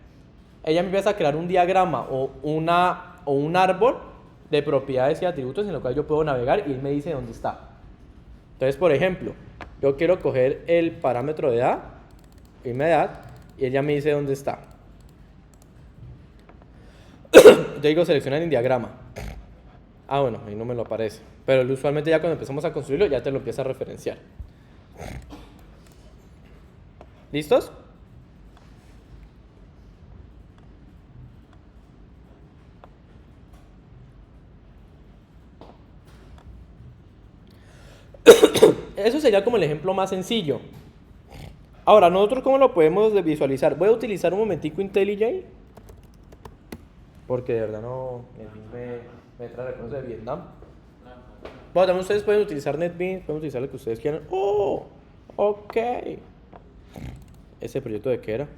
Ella me empieza a crear un diagrama o un árbol de propiedades y atributos en lo cual yo puedo navegar y él me dice dónde está. Entonces, por ejemplo, yo quiero coger el parámetro de edad, irme a edad, y ella me dice dónde está. Yo digo seleccionar en diagrama. Bueno, ahí no me lo aparece. Pero usualmente ya cuando empezamos a construirlo ya te lo empieza a referenciar. ¿Listos? Eso sería como el ejemplo más sencillo. Ahora, ¿nosotros cómo lo podemos visualizar? Voy a utilizar un momentico IntelliJ, porque de verdad no me trae recuerdos de Vietnam. Bueno, también ustedes pueden utilizar NetBeans, pueden utilizar lo que ustedes quieran. ¡Oh! Ok. ¿Ese proyecto de qué era?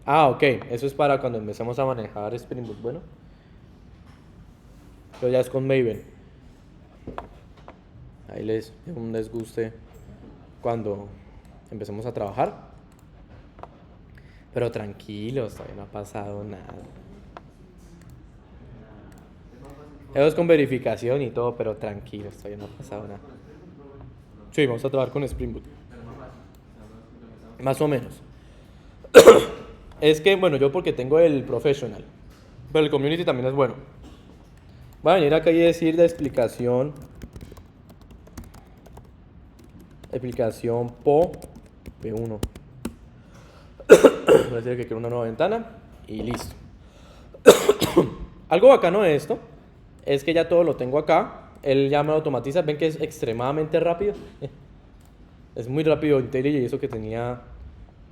Ok. Eso es para cuando empecemos a manejar Spring Boot. Bueno. Pero ya es con Maven. Ahí les un desguste cuando empecemos a trabajar. Pero tranquilos, todavía no ha pasado nada. Eso es con verificación y todo, pero tranquilos, todavía no ha pasado nada. Sí, vamos a trabajar con Spring Boot. Más o menos. Es que, bueno, yo porque tengo el Professional, pero el Community también es bueno. Voy a venir acá y decir de explicación PO P1. Voy a decir que quiero una nueva ventana y listo. Algo bacano de esto es que ya todo lo tengo acá. Él ya me lo automatiza. Ven que es extremadamente rápido. Es muy rápido IntelliJ, y eso que tenía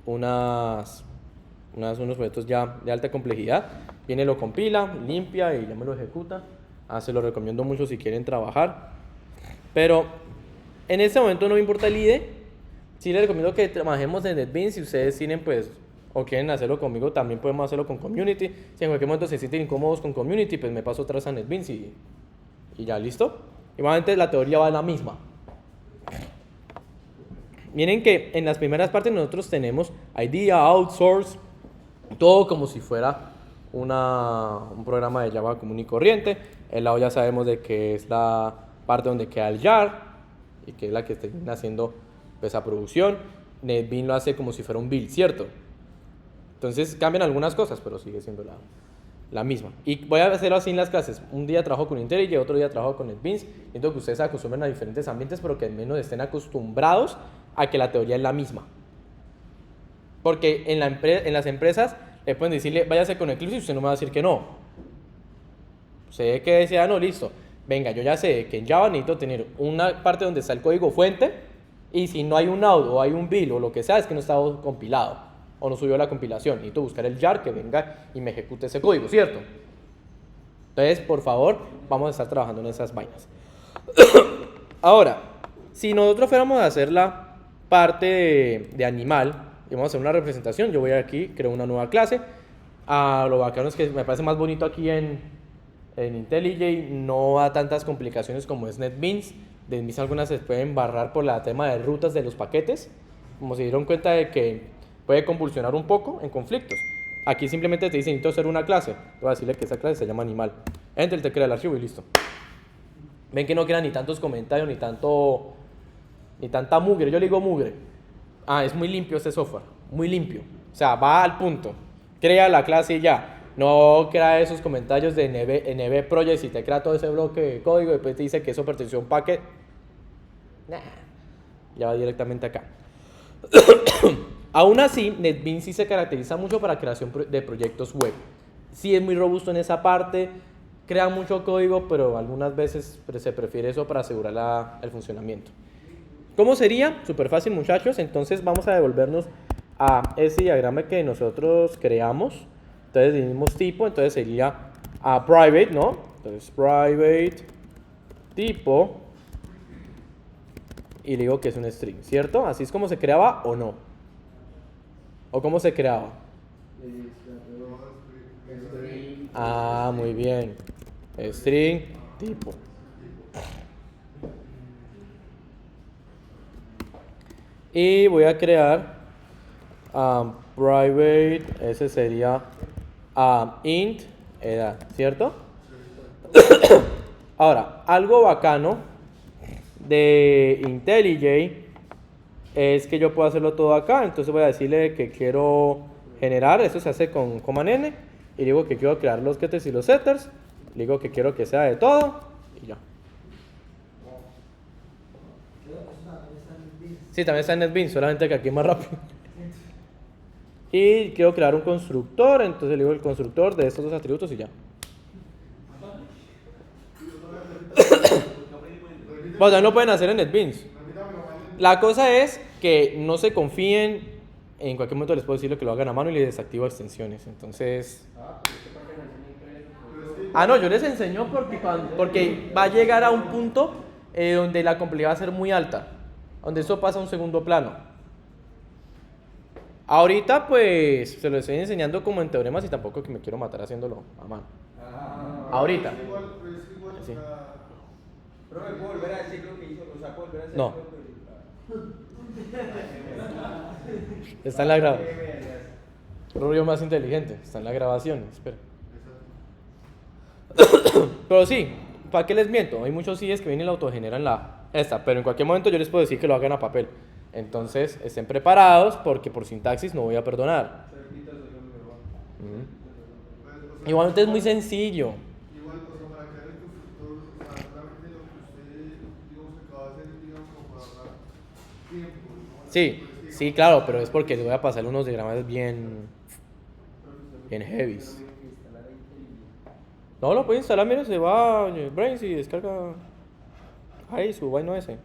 unos proyectos ya de alta complejidad. Viene, lo compila, limpia y ya me lo ejecuta. Se lo recomiendo mucho si quieren trabajar. Pero en este momento no me importa el IDE. Sí les recomiendo que trabajemos en NetBeans. Si ustedes tienen pues o quieren hacerlo conmigo, también podemos hacerlo con Community. Si en cualquier momento se sienten incómodos con Community, pues me paso atrás a NetBeans y Y ya, ¿listo? Igualmente la teoría va a la misma. Miren que en las primeras partes nosotros tenemos idea, outsource, todo como si fuera un programa de Java común y corriente. El lado ya sabemos de que es la parte donde queda el jar y que es la que termina haciendo esa producción. NetBeans lo hace como si fuera un build, ¿cierto? Entonces cambian algunas cosas, pero sigue siendo la misma. Y voy a hacerlo así en las clases. Un día trabajo con IntelliJ, otro día trabajo con NetBeans. Siento que ustedes se acostumbren a diferentes ambientes, pero que al menos estén acostumbrados a que la teoría es la misma. Porque en las empresas le pueden decirle, váyase con Eclipse y usted no me va a decir que no. Usted que decía, no, listo. Venga, yo ya sé que en Java necesito tener una parte donde está el código fuente y si no hay un out o hay un build o lo que sea, es que no está compilado o no subió la compilación. Necesito buscar el jar que venga y me ejecute ese código, ¿cierto? Entonces, por favor, vamos a estar trabajando en esas vainas. Ahora, si nosotros fuéramos a hacer la parte de animal y vamos a hacer una representación, yo voy aquí, creo una nueva clase. Lo bacano es que me parece más bonito aquí en IntelliJ, no da tantas complicaciones como es NetBeans. NetBeans algunas se pueden barrar por el tema de rutas de los paquetes, como se dieron cuenta de que puede convulsionar un poco en conflictos. Aquí simplemente te dice, necesito hacer una clase. Voy a decirle que esa clase se llama animal. Enter, te crea el archivo y listo. Ven que no quedan ni tantos comentarios, ni tanta mugre. Yo le digo mugre. Es muy limpio este software, muy limpio. O sea, va al punto. Crea la clase y ya. No crea esos comentarios de NB Project y te crea todo ese bloque de código y después te dice que eso perteneció a un paquete. Nah, ya va directamente acá. Aún así, NetBeans sí se caracteriza mucho para la creación de proyectos web. Sí es muy robusto en esa parte, crea mucho código, pero algunas veces se prefiere eso para asegurar el funcionamiento. ¿Cómo sería? Súper fácil, muchachos. Entonces vamos a devolvernos a ese diagrama que nosotros creamos. Entonces del mismo tipo, entonces sería private, ¿no? Entonces private tipo y le digo que es un string, ¿cierto? Así es como se creaba o no. ¿O cómo se creaba? Muy bien. String tipo. Y voy a crear private, ese sería int edad, ¿cierto? Ahora, algo bacano de IntelliJ es que yo puedo hacerlo todo acá. Entonces voy a decirle que quiero generar, eso se hace con command n, y digo que quiero crear los getters y los setters, digo que quiero que sea de todo y ya. Sí, también está en NetBeans, solamente que aquí es más rápido. Y quiero crear un constructor, entonces le digo el constructor de estos dos atributos y ya. Bueno, también lo pueden hacer en NetBeans. La cosa es que no se confíen, en cualquier momento les puedo decirle que lo hagan a mano y les desactivo extensiones. Entonces... no, yo les enseño porque va a llegar a un punto donde la complejidad va a ser muy alta, donde eso pasa a un segundo plano. Ahorita pues se lo estoy enseñando como en teoremas y tampoco que me quiero matar haciéndolo a mano. Ahorita. Sí. Pero me puedo volver a decir lo que hizo, o sea, puedo volver a hacer No. lo que... Está en la grabación. Rubio más inteligente, está en la grabación, espera. Pero sí, ¿para qué les miento? Hay muchos CIEs que vienen y la autogeneran pero en cualquier momento yo les puedo decir que lo hagan a papel. Entonces, estén preparados porque por sintaxis no voy a perdonar. Igualmente es muy sencillo. Igual, o sea, para crear el constructor, o sea, realmente lo que usted, digamos, que acaba de hacer, digamos, como para ahorrar tiempo, ¿no? Sí, claro, pero es porque les voy a pasar unos diagramas bien heavies. No, lo puede instalar, mire, se va a Brains y descarga ahí su vaino ese.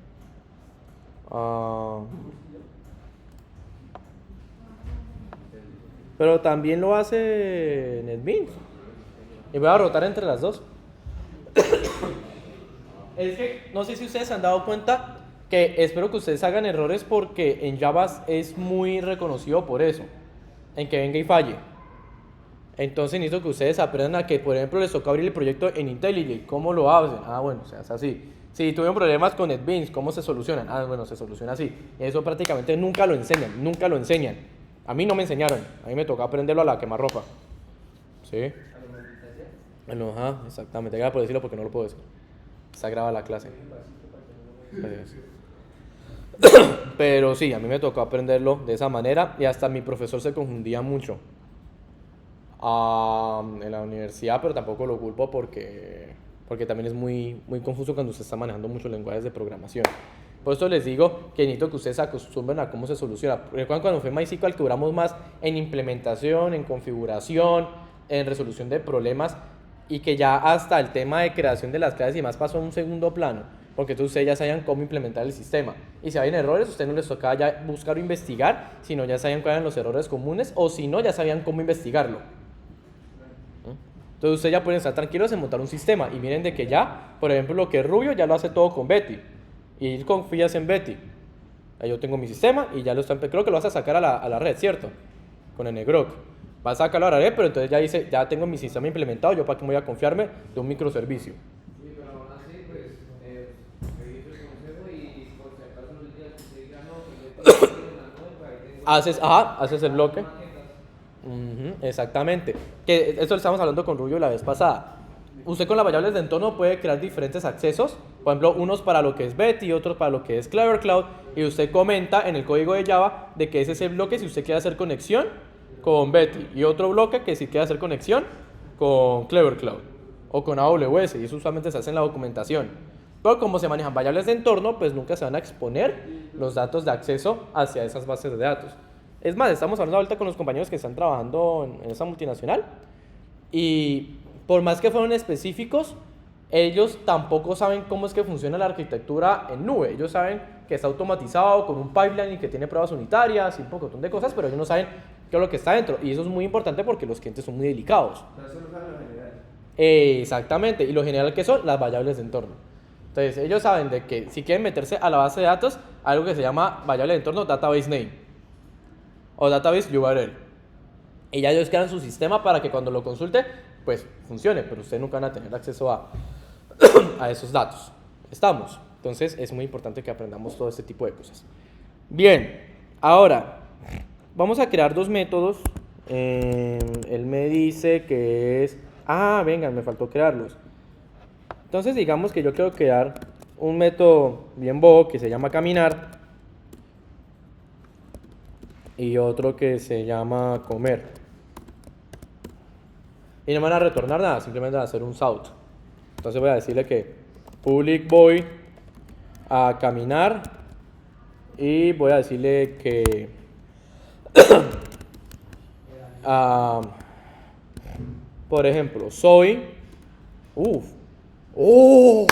Pero también lo hace NetBeans. Y voy a rotar entre las dos. Es que no sé si ustedes se han dado cuenta que espero que ustedes hagan errores porque en Java es muy reconocido por eso, en que venga y falle. Entonces necesito que ustedes aprendan a que, por ejemplo, les toca abrir el proyecto en IntelliJ. ¿Cómo lo hacen? Ah, bueno, o sea, es así. Si tuvieron problemas con NetBeans, ¿cómo se solucionan? Ah, bueno, se soluciona así. Eso prácticamente nunca lo enseñan, nunca lo enseñan. A mí no me enseñaron, a mí me tocó aprenderlo a la quemarropa. ¿Sí? Bueno, ajá, exactamente. Gracias por decirlo porque no lo puedo decir. Está grabada la clase. Pero sí, a mí me tocó aprenderlo de esa manera y hasta mi profesor se confundía mucho en la universidad, pero tampoco lo culpo porque también es muy confuso cuando usted está manejando muchos lenguajes de programación. Por eso les digo que necesito que ustedes se acostumbren a cómo se soluciona. Recuerden cuando fue MySQL que duramos más en implementación, en configuración, en resolución de problemas y que ya hasta el tema de creación de las clases y más pasó a un segundo plano, porque entonces ustedes ya sabían cómo implementar el sistema. Y si habían errores, ustedes no les tocaba ya buscar o investigar, sino ya sabían cuáles eran los errores comunes o si no, ya sabían cómo investigarlo. Entonces ustedes ya pueden estar tranquilos en montar un sistema y miren de que ya, por ejemplo, lo que es Rubio ya lo hace todo con Betty y él confías en Betty. Ahí yo tengo mi sistema y ya lo está, creo que lo vas a sacar a la red, ¿cierto? Con el NGROC. Vas a sacarlo a la red, pero entonces ya dice, ya tengo mi sistema implementado, yo para qué me voy a confiarme de un microservicio. Sí, pero aún así, pues, seguir el consejo y por si acaso los días que se diga no, que yo tengo en la nube, pues ahí tengo Haces el bloque. Exactamente. Que eso lo estábamos hablando con Rubio la vez pasada. Usted con las variables de entorno puede crear diferentes accesos, por ejemplo, unos para lo que es Betty, otros para lo que es Clever Cloud, y usted comenta en el código de Java de que ese es el bloque si usted quiere hacer conexión con Betty, y otro bloque que si quiere hacer conexión con Clever Cloud o con AWS, y eso usualmente se hace en la documentación. Pero como se manejan variables de entorno, pues nunca se van a exponer los datos de acceso hacia esas bases de datos. Es más, estamos hablando ahorita con los compañeros que están trabajando en esa multinacional y por más que fueron específicos, ellos tampoco saben cómo es que funciona la arquitectura en nube. Ellos saben que está automatizado con un pipeline y que tiene pruebas unitarias y un montón de cosas, pero ellos no saben qué es lo que está dentro. Y eso es muy importante porque los clientes son muy delicados. Pero eso lo saben lo general. Exactamente, y lo general que son las variables de entorno. Entonces, ellos saben de que si quieren meterse a la base de datos, algo que se llama variable de entorno database name o database URL. Y ya ellos crean su sistema para que cuando lo consulte, pues funcione, pero ustedes nunca van a tener acceso a esos datos. ¿Estamos? Entonces, es muy importante que aprendamos todo este tipo de cosas. Bien, ahora, vamos a crear dos métodos. Él me dice que es... Ah, vengan, me faltó crearlos. Entonces, digamos que yo quiero crear un método bien bobo que se llama caminar y otro que se llama comer. Y no me van a retornar nada, simplemente van a hacer un shout. Entonces voy a decirle que public void a caminar y voy a decirle que por ejemplo, soy ¡oh!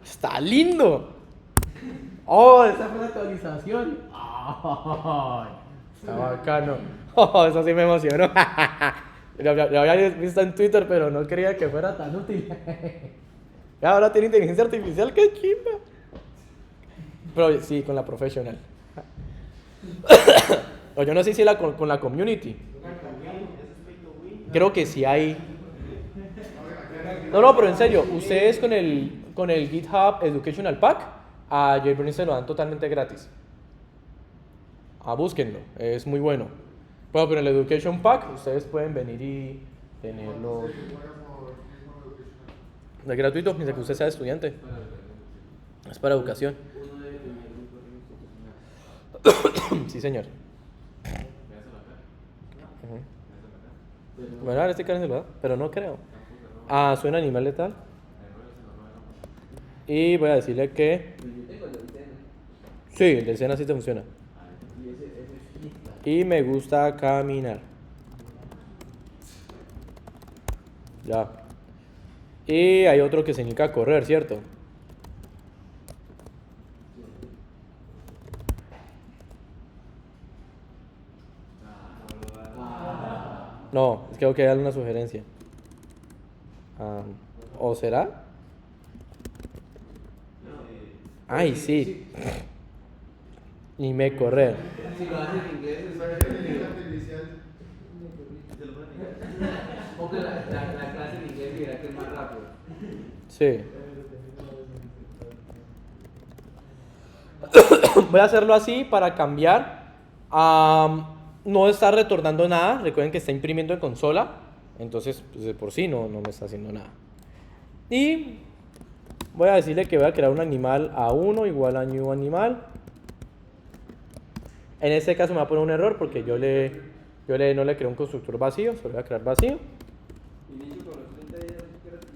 ¡Está lindo! ¡Oh! Esa fue la actualización. ¡Ay! Está bacano. ¡Oh! Eso sí me emocionó. Lo había visto en Twitter, pero no creía que fuera tan útil. Y ahora tiene inteligencia artificial, ¡qué chimba! Pero sí, con la professional. O yo no sé si con la community. Creo que sí hay. No, pero en serio, ustedes con el GitHub Educational Pack a JetBrains se lo dan totalmente gratis. Búsquenlo, es muy bueno. Bueno, pero en el Education Pack ustedes pueden venir y tenerlo. Es gratuito, piensa que usted sea estudiante. Es para educación. Sí, señor. Bueno, ahora estoy cargando, ¿verdad? Pero no creo. Suena animal letal. Y voy a decirle que... Sí, el del Sena sí te funciona. Y me gusta caminar. Ya. Y hay otro que se indica correr, ¿cierto? No, es que tengo que darle una sugerencia. ¿O será? Ay, sí. Y me correr. Si lo haces en inglés, Esa inteligencia artificial Ponga la clase en inglés y verá que es más rápido. Sí. Voy a hacerlo así para cambiar. No está retornando nada. Recuerden que está imprimiendo en consola. Entonces, pues de por sí no me está haciendo nada. Y voy a decirle que voy a crear un animal A1 igual a new animal. En este caso me va a poner un error porque yo no le creé un constructor vacío. Solo voy a crear vacío. Inicio con los 30 días gratis.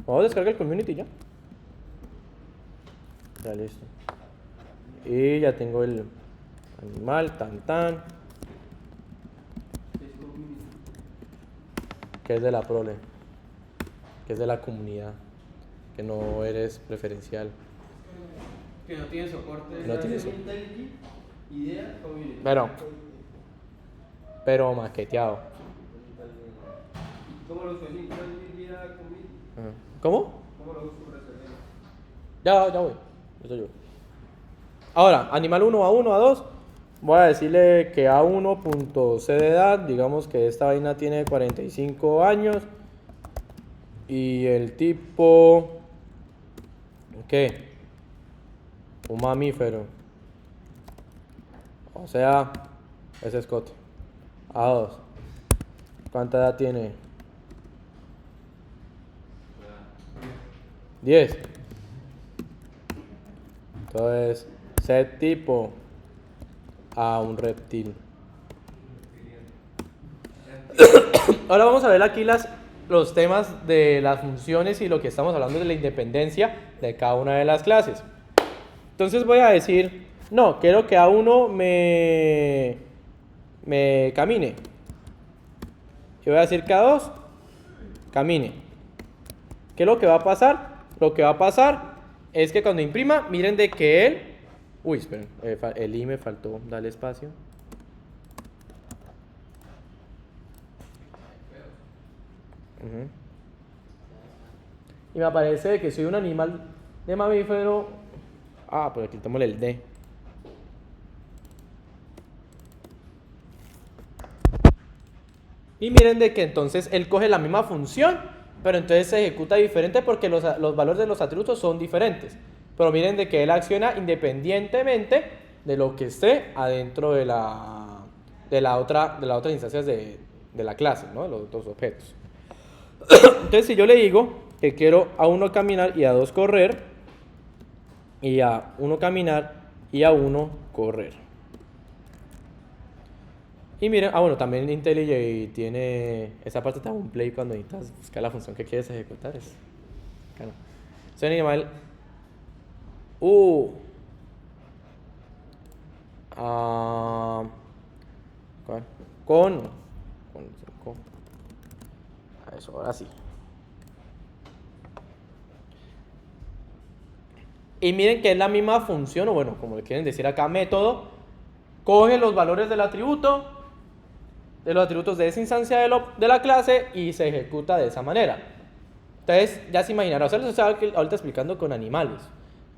Vamos a descargar el community ya. Ya listo. Y ya tengo el animal, tan. Que es de la prole. Que es de la comunidad. Que no eres preferencial. Que no tiene soporte. No tiene Creación IntelliJ, idea, community. Pero maqueteado. ¿Cómo lo usó en IntelliJ vía community? Ajá. ¿Cómo? ¿Cómo lo uso para hacer? Ya voy. Esto yo. Ahora, animal 1 A1 A2. Voy a decirle que A1.c de edad. Digamos que esta vaina tiene 45 años. Y el tipo. ¿Qué? Un mamífero. O sea, es escote. A2. ¿Cuánta edad tiene? 10. Entonces, set tipo a un reptil. Ahora vamos a ver aquí los temas de las funciones y lo que estamos hablando de la independencia de cada una de las clases. Entonces voy a decir, no, quiero que A1 me camine. Y voy a decir que A2 camine. ¿Qué es lo que va a pasar? Lo que va a pasar es que cuando imprima, miren de que él... Uy, esperen, el I me faltó, dale espacio. Ujú. Y me aparece que soy un animal de mamífero. Pues quitémosle el D. Y miren de que entonces él coge la misma función, pero entonces se ejecuta diferente porque los valores de los atributos son diferentes. Pero miren de que él acciona independientemente de lo que esté adentro de las otras instancias de la clase, ¿no? De los otros objetos. Entonces, si yo le digo que quiero a 1 caminar y a 2 correr, y a 1 caminar y a 1 correr. Y miren, bueno, también IntelliJ tiene esa parte de un play cuando necesitas buscar la función que quieres ejecutar. Es bacano. Soy un animal con eso, ahora sí. Y miren que es la misma función, o bueno, como le quieren decir acá, método. Coge los valores del atributo, de los atributos de esa instancia de la clase y se ejecuta de esa manera. Entonces, ya se imaginarán, o sea, les estaba ahorita explicando con animales.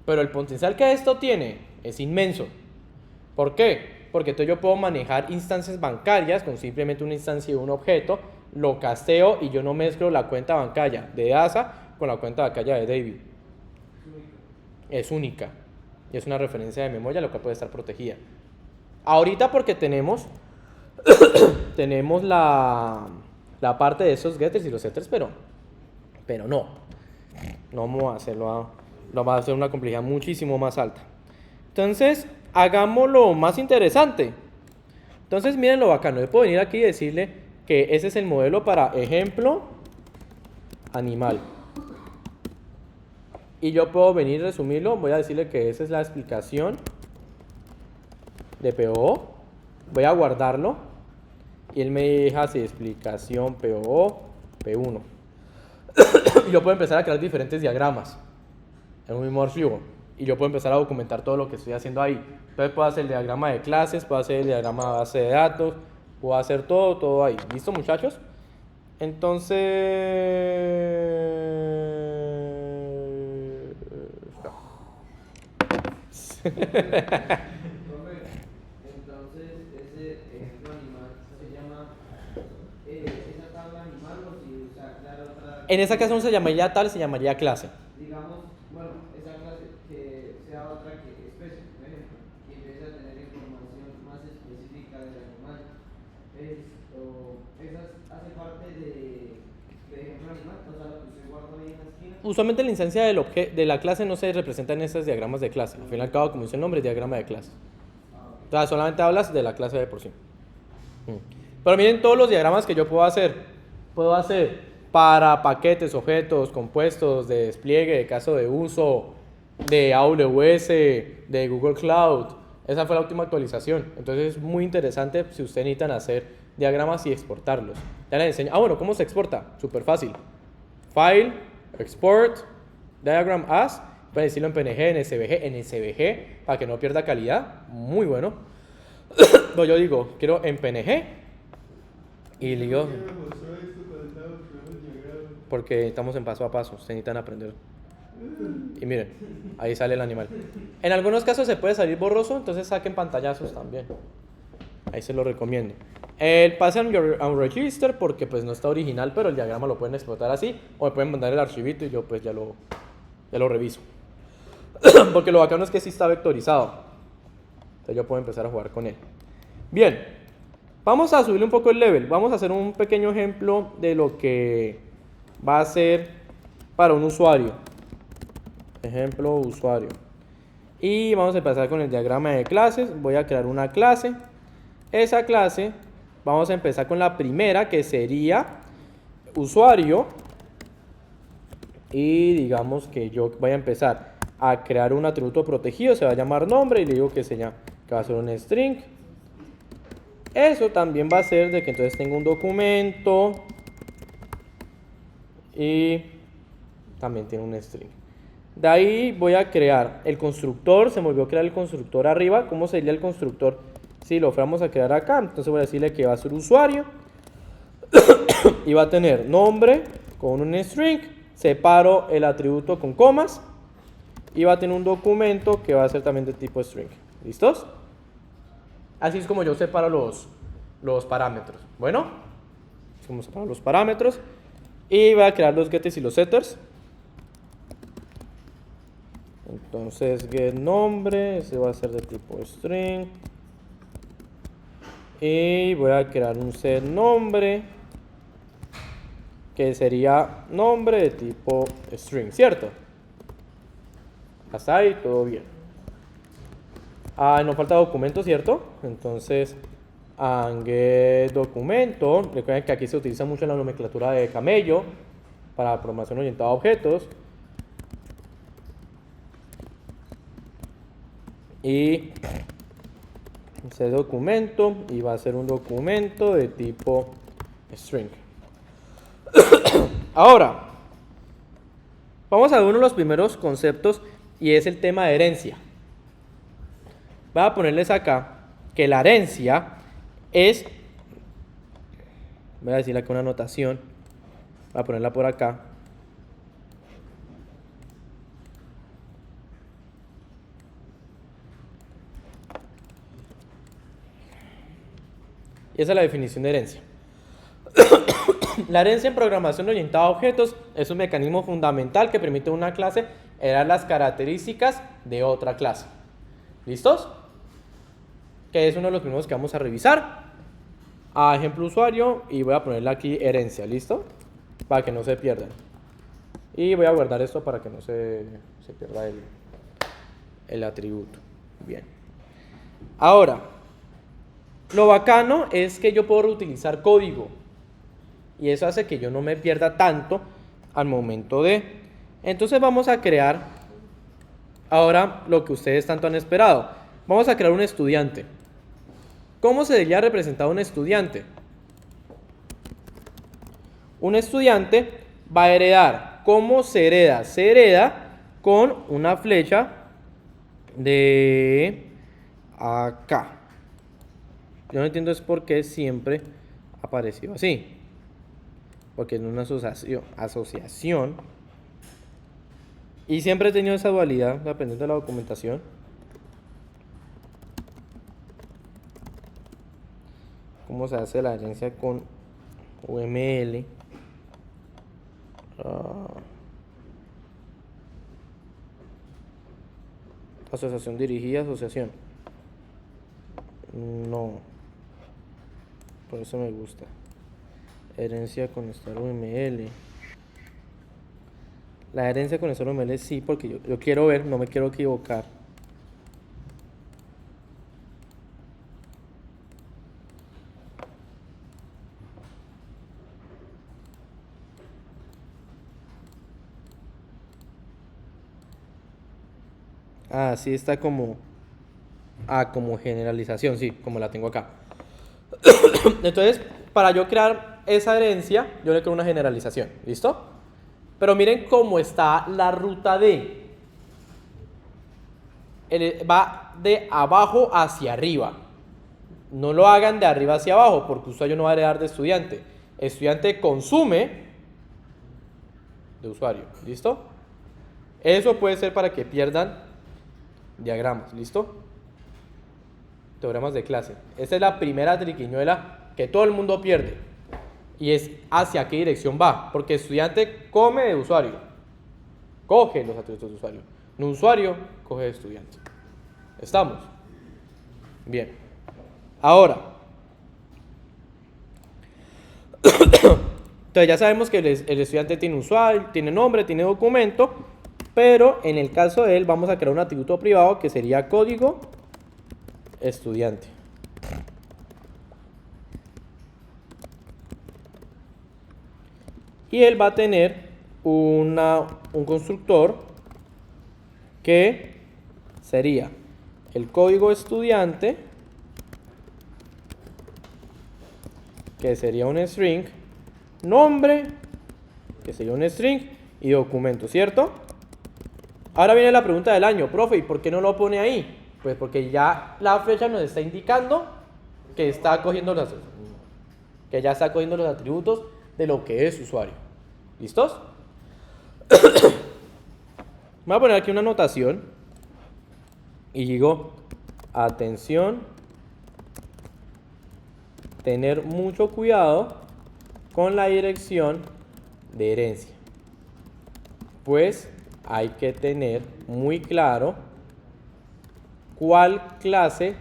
Pero el potencial que esto tiene es inmenso. ¿Por qué? Porque entonces yo puedo manejar instancias bancarias con simplemente una instancia y un objeto, lo casteo y yo no mezclo la cuenta bancaria de ASA con la cuenta bancaria de David. Es única. Y es una referencia de memoria, lo cual puede estar protegida. Ahorita porque tenemos la parte de esos getters y los setters, pero no vamos a hacerlo, lo va a hacer una complejidad muchísimo más alta. Entonces, hagámoslo más interesante. Entonces, miren lo bacano. Yo puedo venir aquí y decirle que ese es el modelo para ejemplo animal. Y yo puedo venir y resumirlo. Voy a decirle que esa es la explicación de PO. Voy a guardarlo. Y él me deja así, explicación PO, P1. Y yo puedo empezar a crear diferentes diagramas en un mismo archivo. Y yo puedo empezar a documentar todo lo que estoy haciendo ahí. Entonces puedo hacer el diagrama de clases, puedo hacer el diagrama de base de datos, puedo hacer todo ahí. ¿Listo, muchachos? Entonces... Entonces, ese ejemplo animal se llama En esa clase no se llamaría tal, se llamaría clase. Digamos, bueno, esa clase que sea otra que especie, por ejemplo, y empiece a tener información más específica del animal. Esto, esas hace parte de ejemplo animal, o sea, lo que usted guarda ahí en la esquina. Usualmente la instancia de la clase no se representa en esos diagramas de clase. Al fin y al cabo, como dice el nombre, es diagrama de clase. O sea, solamente hablas de la clase de por sí. Pero miren todos los diagramas que yo puedo hacer. Puedo hacer para paquetes, objetos, compuestos, de despliegue, de caso de uso, de AWS, de Google Cloud. Esa fue la última actualización. Entonces es muy interesante si ustedes necesitan hacer diagramas y exportarlos. Ya les enseño. Bueno, ¿cómo se exporta? Súper fácil. File, export, diagram as. Pueden decirlo en PNG, en SVG, en SVG, para que no pierda calidad. Muy bueno. No, yo digo, quiero en PNG. Y le digo, porque estamos en paso a paso, ustedes necesitan aprender. Y miren, ahí sale el animal. En algunos casos se puede salir borroso, entonces saquen pantallazos también. Ahí se lo recomiendo. El pase a un register porque pues no está original, pero el diagrama lo pueden explotar así, o me pueden mandar el archivito y yo pues ya lo reviso. Porque lo bacano es que sí está vectorizado. Entonces yo puedo empezar a jugar con él. Bien, vamos a subirle un poco el level. Vamos a hacer un pequeño ejemplo de lo que va a ser para un usuario. Ejemplo, usuario. Y vamos a empezar con el diagrama de clases. Voy a crear una clase. Esa clase, vamos a empezar con la primera, que sería usuario. Y digamos que yo voy a empezar a crear un atributo protegido. Se va a llamar nombre y le digo que va a ser un string. Eso también va a ser de que entonces tenga un documento y también tiene un string. De ahí voy a crear el constructor. Se me olvidó crear el constructor arriba. ¿Cómo sería el constructor si lo fuéramos a crear acá? Entonces voy a decirle que va a ser usuario y va a tener nombre con un string. Separo el atributo con comas y va a tener un documento que va a ser también de tipo string. ¿Listos? Así es como yo separo los parámetros. Bueno, es como separo los parámetros. Y voy a crear los getters y los setters. Entonces, get nombre, ese va a ser de tipo string. Y voy a crear un set nombre, que sería nombre de tipo string, ¿cierto? Hasta ahí, todo bien. Nos falta documento, ¿cierto? Entonces, get documento. Recuerden que aquí se utiliza mucho la nomenclatura de camello para programación orientada a objetos. Y ese documento, y va a ser un documento de tipo string. Ahora, vamos a ver uno de los primeros conceptos y es el tema de herencia. Voy a ponerles acá que la herencia es, voy a decirle acá una anotación, voy a ponerla por acá. Y esa es la definición de herencia. La herencia en programación orientada a objetos es un mecanismo fundamental que permite a una clase heredar las características de otra clase. ¿Listos? Que es uno de los primeros que vamos a revisar. Ejemplo usuario, y voy a ponerle aquí herencia, ¿listo? Para que no se pierdan. Y voy a guardar esto para que no se pierda el atributo. Bien. Ahora, lo bacano es que yo puedo reutilizar código. Y eso hace que yo no me pierda tanto al momento de... Entonces vamos a crear ahora lo que ustedes tanto han esperado. Vamos a crear un estudiante. ¿Cómo se debería representar un estudiante? Un estudiante va a heredar. ¿Cómo se hereda? Se hereda con una flecha de acá. Yo no entiendo es por qué siempre ha aparecido así. Porque es una asociación. Y siempre he tenido esa dualidad dependiendo de la documentación. Cómo se hace la herencia con UML. Asociación dirigida, asociación. No. Por eso me gusta. Herencia con Star UML. La herencia con Star UML sí, porque yo quiero ver, no me quiero equivocar. Ah, sí está como... Ah, como generalización, sí, como la tengo acá. Entonces, para yo crear esa herencia, yo le creo una generalización, ¿listo? Pero miren cómo está la ruta D. Va de abajo hacia arriba. No lo hagan de arriba hacia abajo, porque usuario no va a heredar de estudiante. Estudiante consume de usuario, ¿listo? Eso puede ser para que pierdan diagramas, ¿listo? Teoremas de clase. Esta es la primera triquiñuela que todo el mundo pierde. Y es hacia qué dirección va. Porque estudiante come de usuario. Coge los atributos de usuario. No usuario coge de estudiante. ¿Estamos? Bien. Ahora. Entonces ya sabemos que el estudiante tiene usuario, tiene nombre, tiene documento. Pero en el caso de él vamos a crear un atributo privado que sería código estudiante. Y él va a tener un constructor que sería el código estudiante, que sería un string, nombre, que sería un string, y documento, ¿cierto? Ahora viene la pregunta del año, profe, ¿y por qué no lo pone ahí? Pues porque ya la fecha nos está indicando que está cogiendo los atributos de lo que es usuario. ¿Listos? Voy a poner aquí una anotación y digo, atención, tener mucho cuidado con la dirección de herencia. Pues hay que tener muy claro cuál clase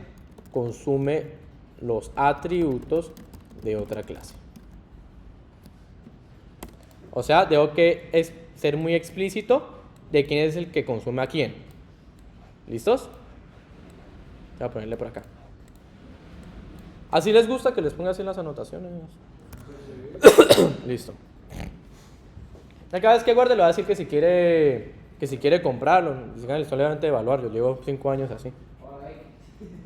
consume los atributos de otra clase. O sea, tengo que ser muy explícito de quién es el que consume a quién. ¿Listos? Voy a ponerle por acá. ¿Así les gusta que les ponga así en las anotaciones? Listo. Cada vez que guarde le voy a decir que si quiere comprarlo, solamente evaluar. Yo llevo 5 años así.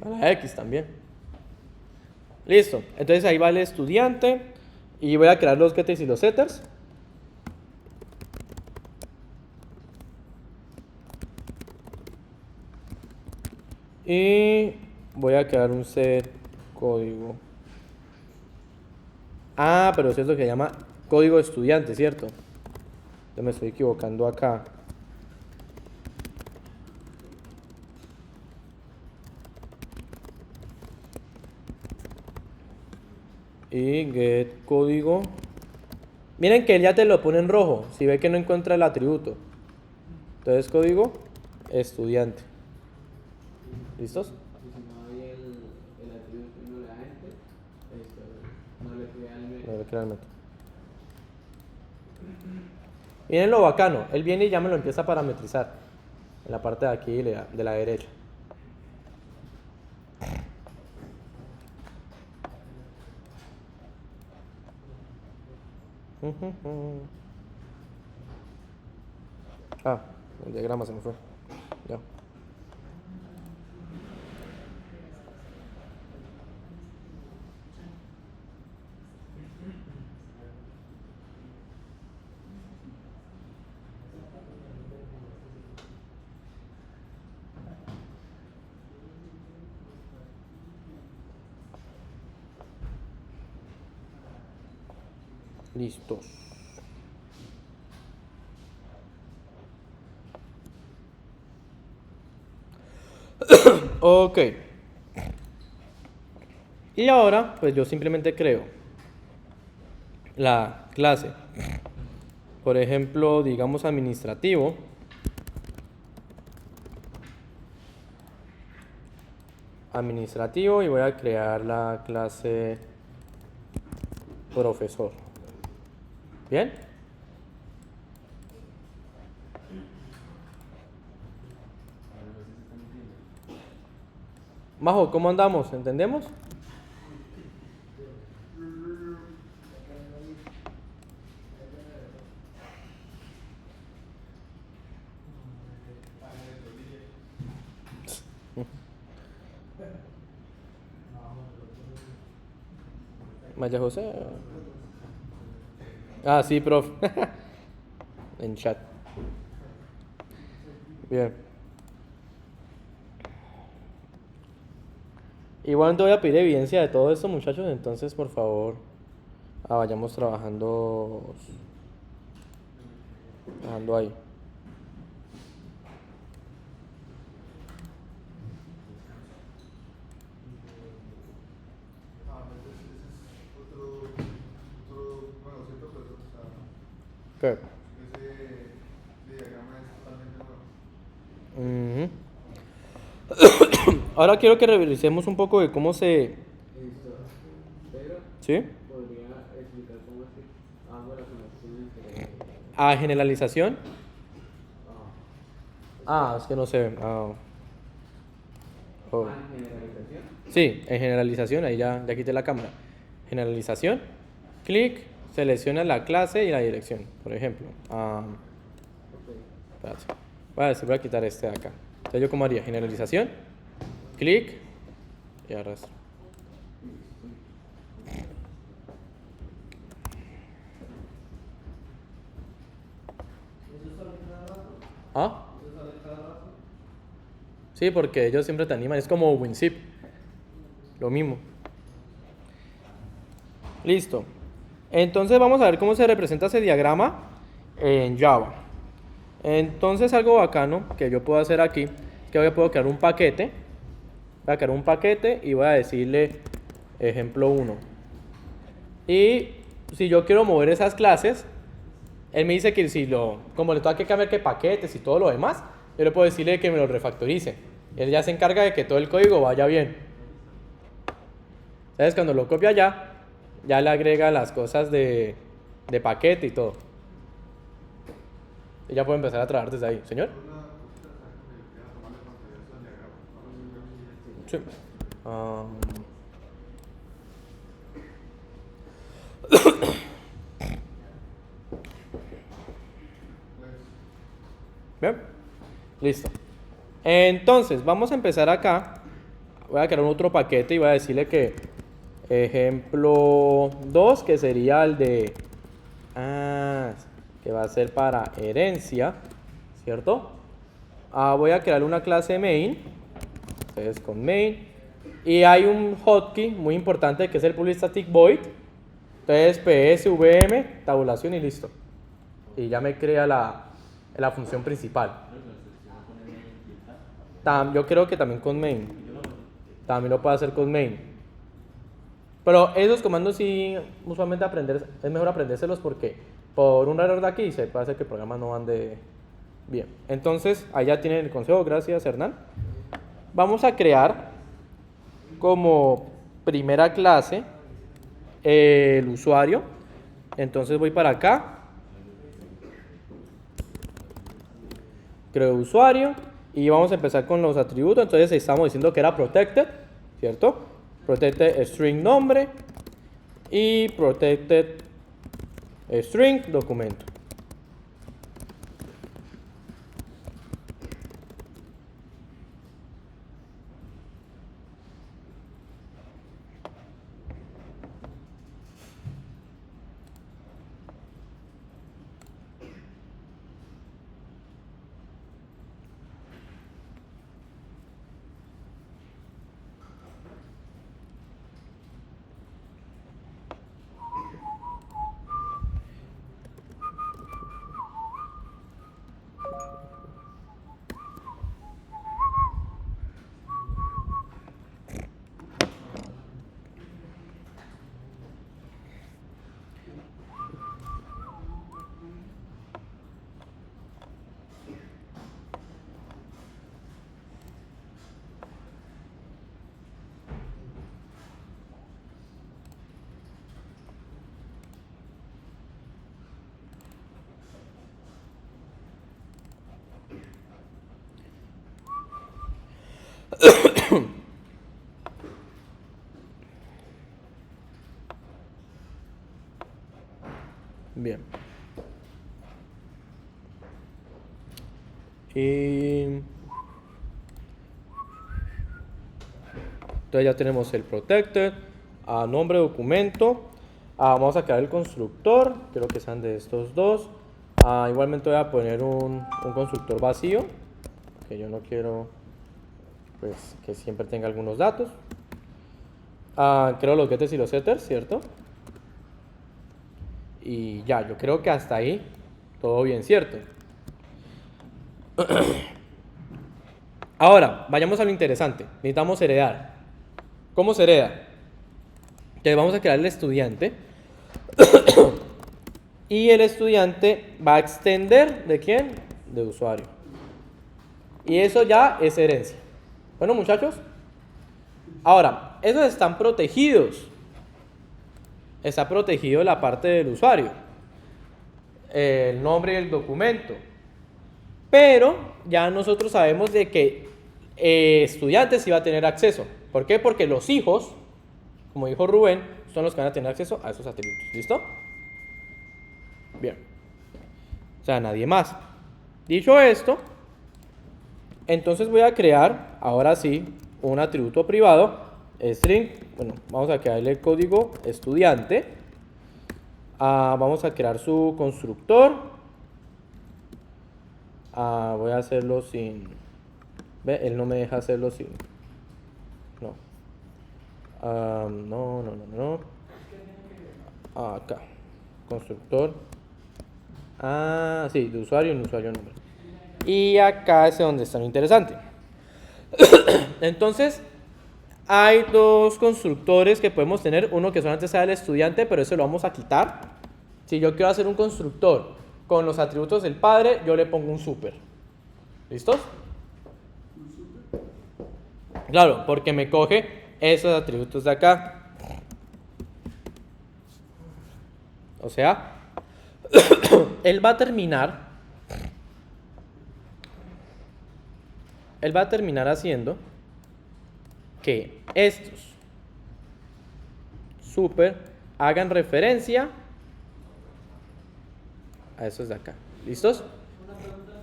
A la X también. Listo. Entonces ahí va el estudiante. Y voy a crear los getters y los setters. Y voy a crear un set código. Ah, pero eso es lo que se llama código estudiante, ¿cierto? Yo me estoy equivocando acá. Y get código. Miren que él ya te lo pone en rojo. Si ve que no encuentra el atributo. Entonces código estudiante. ¿Listos? Y si no hay el atributo y no le da enter, no le crea el método. No le crea el método. Miren lo bacano. Él viene y ya me lo empieza a parametrizar. En la parte de aquí de la derecha. Ah, el diagrama se me fue. Ya. Listos. Ok. Y ahora, pues yo simplemente creo la clase por ejemplo, digamos administrativo. Administrativo y voy a crear la clase profesor. ¿Bien? Majo, ¿cómo andamos? ¿Entendemos? María José. Ah, sí, prof. En chat. Bien. Igual te voy a pedir evidencia de todo esto, muchachos, entonces por favor vayamos trabajando ahí. Bueno, cierto, pero ¿Qué? ese diagrama es totalmente nuevo. Ahora quiero que revisemos un poco de cómo se... Listo. Pedro, ¿Sí? ¿podría explicar cómo es que hago la conexión entre... Generalización. Es que no se ve. Oh. generalización? Sí, en generalización, ahí ya quité la cámara. Generalización, clic, selecciona la clase y la dirección, por ejemplo. Espérate. Voy a quitar este de acá. Entonces yo como haría generalización, clic y arrastro. ¿Ah? Sí, porque ellos siempre te animan, es como WinZip, lo mismo. Listo. Entonces vamos a ver cómo se representa ese diagrama en Java. Entonces algo bacano que yo puedo hacer aquí es que puedo crear un paquete. Voy a crear un paquete y voy a decirle ejemplo 1. Y si yo quiero mover esas clases, él me dice que como le tengo que cambiar que paquetes y todo lo demás, yo le puedo decirle que me lo refactorice. Él ya se encarga de que todo el código vaya bien. ¿Sabes? Cuando lo copia ya le agrega las cosas de paquete y todo. Y ya puedo empezar a trabajar desde ahí. ¿Señor? Sí. Bien. Listo. Entonces, vamos a empezar acá. Voy a crear otro paquete y voy a decirle que ejemplo 2, que sería el de... que va a ser para herencia, ¿cierto? Voy a crear una clase main. Entonces con main. Y hay un hotkey muy importante que es el public static void. Entonces psvm, tabulación y listo. Y ya me crea la función principal. Yo creo que también con main. También lo puedo hacer con main. Pero esos comandos sí, usualmente es mejor aprendérselos porque por un error de aquí se puede hacer que el programa no ande bien. Entonces, ahí ya tienen el consejo. Gracias, Hernán. Vamos a crear como primera clase el usuario. Entonces voy para acá. Creo usuario. Y vamos a empezar con los atributos. Entonces estamos diciendo que era protected, ¿cierto? Protected string nombre y protected string documento. Bien. Y entonces ya tenemos el protected, nombre, documento. Vamos a crear el constructor, quiero que sean de estos dos. Igualmente voy a poner un constructor vacío, que yo no quiero pues que siempre tenga algunos datos. Creo los getters y los setters, ¿cierto? Y ya, yo creo que hasta ahí todo bien, ¿cierto? Ahora, vayamos a lo interesante. Necesitamos heredar. ¿Cómo se hereda? Entonces vamos a crear el estudiante. Y el estudiante va a extender, ¿de quién? De usuario. Y eso ya es herencia. Bueno, muchachos. Ahora, esos están protegidos. Está protegido la parte del usuario. El nombre y el documento. Pero ya nosotros sabemos de que estudiantes sí va a tener acceso. ¿Por qué? Porque los hijos, como dijo Rubén, son los que van a tener acceso a esos atributos. ¿Listo? Bien. O sea, nadie más. Dicho esto, entonces voy a crear, ahora sí, un atributo privado, string. Bueno, vamos a crearle el código estudiante. Vamos a crear su constructor. Voy a hacerlo sin... ¿Ve? Él no me deja hacerlo sin... No. No. Acá. Constructor. Sí, de usuario, un usuario nombre. Y acá es donde está lo interesante. Entonces, hay dos constructores que podemos tener. Uno que solamente sea el estudiante, pero eso lo vamos a quitar. Si yo quiero hacer un constructor con los atributos del padre, yo le pongo un super. ¿Listos? Claro, porque me coge esos atributos de acá. O sea, él va a terminar haciendo que estos super hagan referencia a estos de acá. ¿Listos? Una pregunta.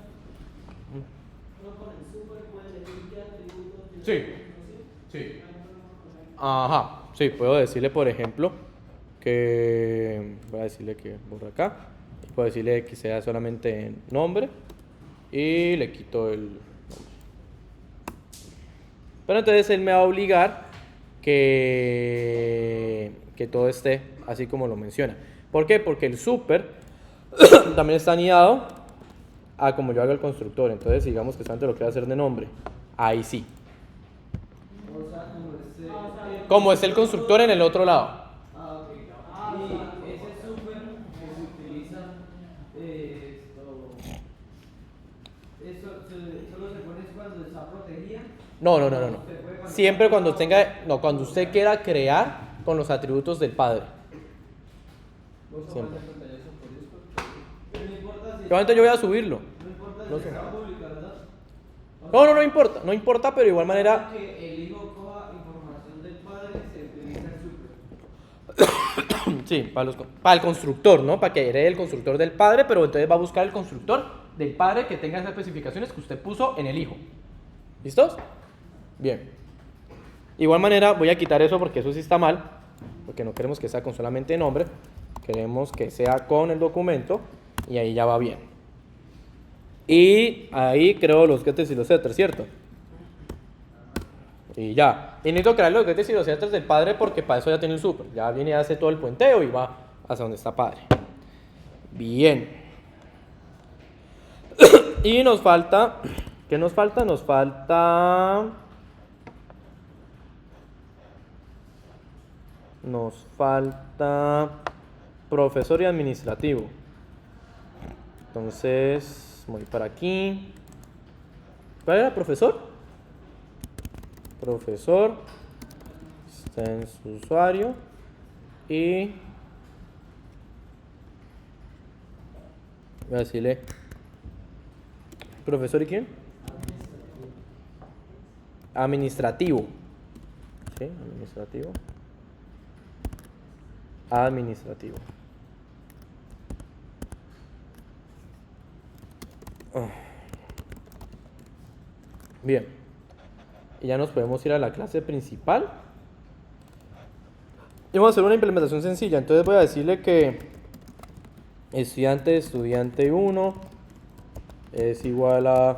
¿Uno con el super puede elegir qué atributos? Sí. Ajá. Sí, puedo decirle, por ejemplo, que... Voy a decirle que borra acá. Puedo decirle que sea solamente nombre. Y le quito el nombre. Pero entonces él me va a obligar que todo esté así como lo menciona. ¿Por qué? Porque el super también está anidado a como yo haga el constructor. Entonces digamos que solamente lo quiero hacer de nombre. Ahí sí. O sea, Como es el constructor en el otro lado. ok. Y ese super que se utiliza, eso solo se pone cuando está protegida. No. Siempre cuando cuando usted quiera crear con los atributos del padre. Siempre. Pero no importa si Igualmente yo voy a subirlo. no importa No si sé. está pública, ¿verdad? No importa, pero de igual manera. Que el hijo coja información del padre, se utiliza el super. Sí, para el constructor, ¿no? Para que herede el constructor del padre, pero entonces va a buscar el constructor del padre que tenga esas especificaciones que usted puso en el hijo. ¿Listos? Bien. De igual manera voy a quitar eso porque eso sí está mal, porque no queremos que sea con solamente nombre, queremos que sea con el documento y ahí ya va bien. Y ahí creo los getters y los setters, ¿cierto? Y ya. Y necesito crear los getters y los setters del padre porque para eso ya tiene el super. Ya viene y hace todo el puenteo y va hacia donde está padre. Bien. Y nos falta... ¿Qué nos falta? Nos falta profesor y administrativo. Entonces, voy para aquí. ¿Cuál era profesor? Profesor. Está en su usuario. Y voy a decirle profesor y quién? Administrativo. ¿Sí? Administrativo. Bien. Y ya nos podemos ir a la clase principal. Y vamos a hacer una implementación sencilla. Entonces voy a decirle que estudiante 1 es igual a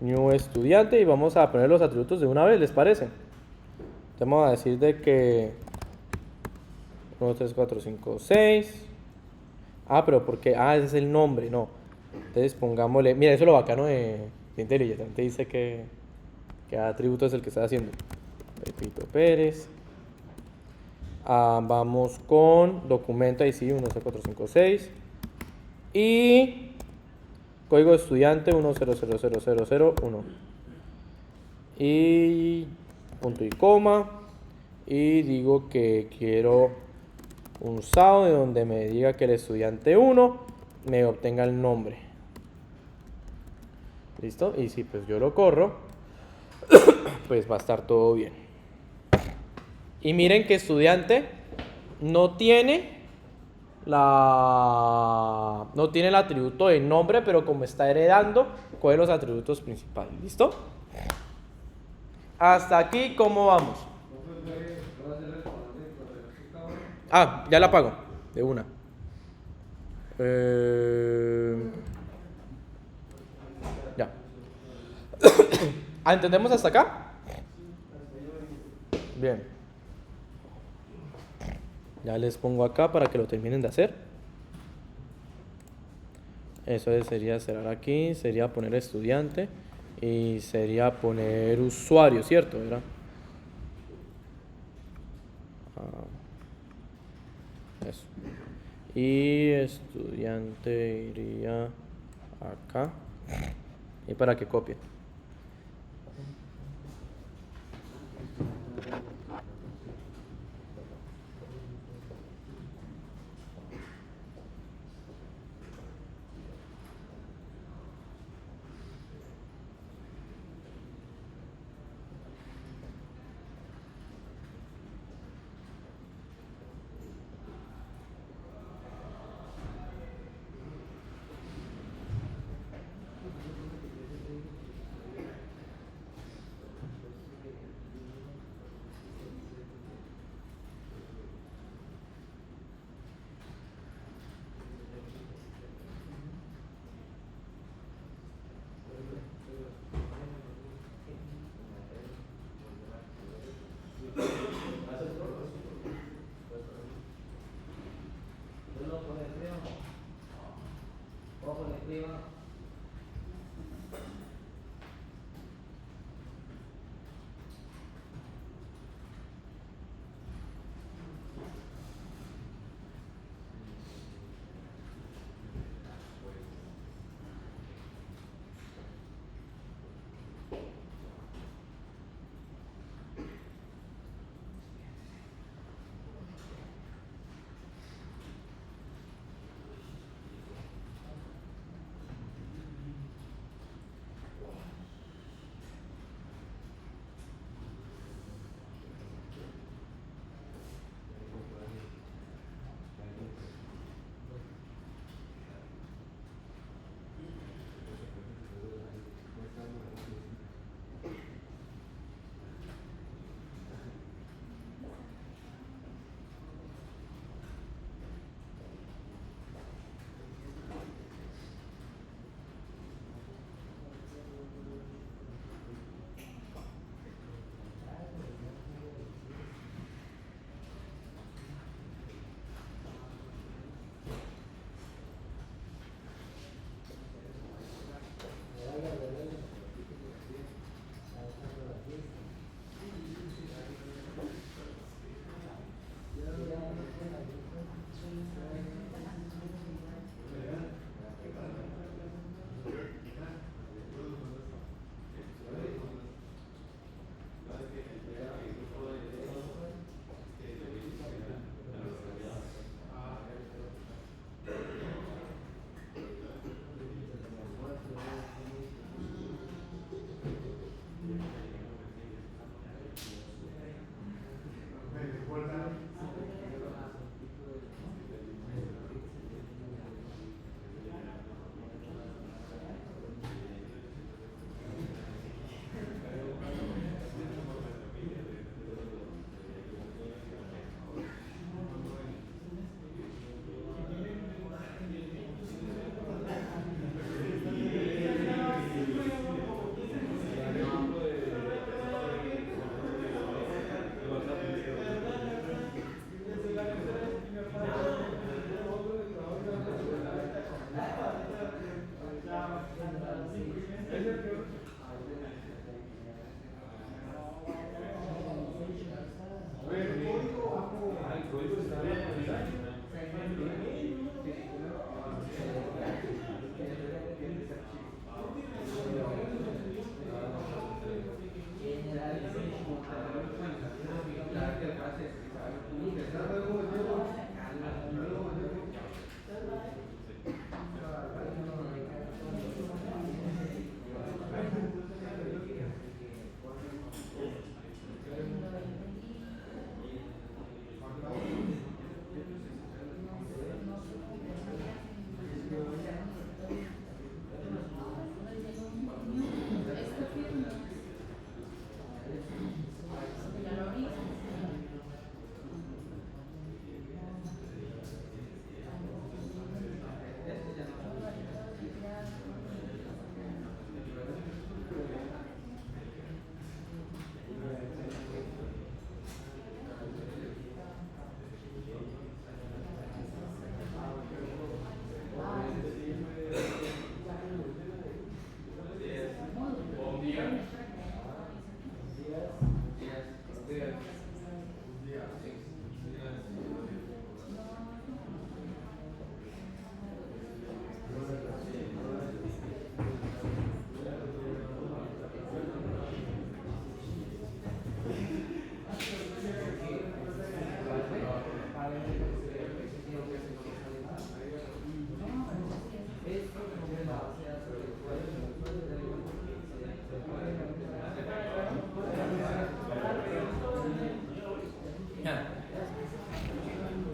new estudiante y vamos a poner los atributos de una vez, ¿les parece? Entonces vamos a decir de que 1, 2, 3, 4, 5, 6. Pero porque, ese es el nombre, no. Entonces pongámosle, mira, eso es lo bacano de IntelliJ. Te dice que cada atributo es el que está haciendo. Pepito Pérez. Vamos con documento, ahí sí, 1, 2, 3, 4, 5, 6. Y código de estudiante 1000001. Y punto y coma. Y digo que quiero un SAO de donde me diga que el estudiante 1 me obtenga el nombre. ¿Listo? Y si pues yo lo corro, pues va a estar todo bien. Y miren que estudiante no tiene el atributo de nombre, pero como está heredando, coge los atributos principales. ¿Listo? Hasta aquí, ¿cómo vamos? Ya la apago, de una. Ya. ¿Entendemos hasta acá? Bien. Ya les pongo acá para que lo terminen de hacer. Eso sería cerrar aquí, sería poner estudiante y sería poner usuario, ¿cierto? ¿Verdad? Eso. Y estudiante iría acá. Y para que copie.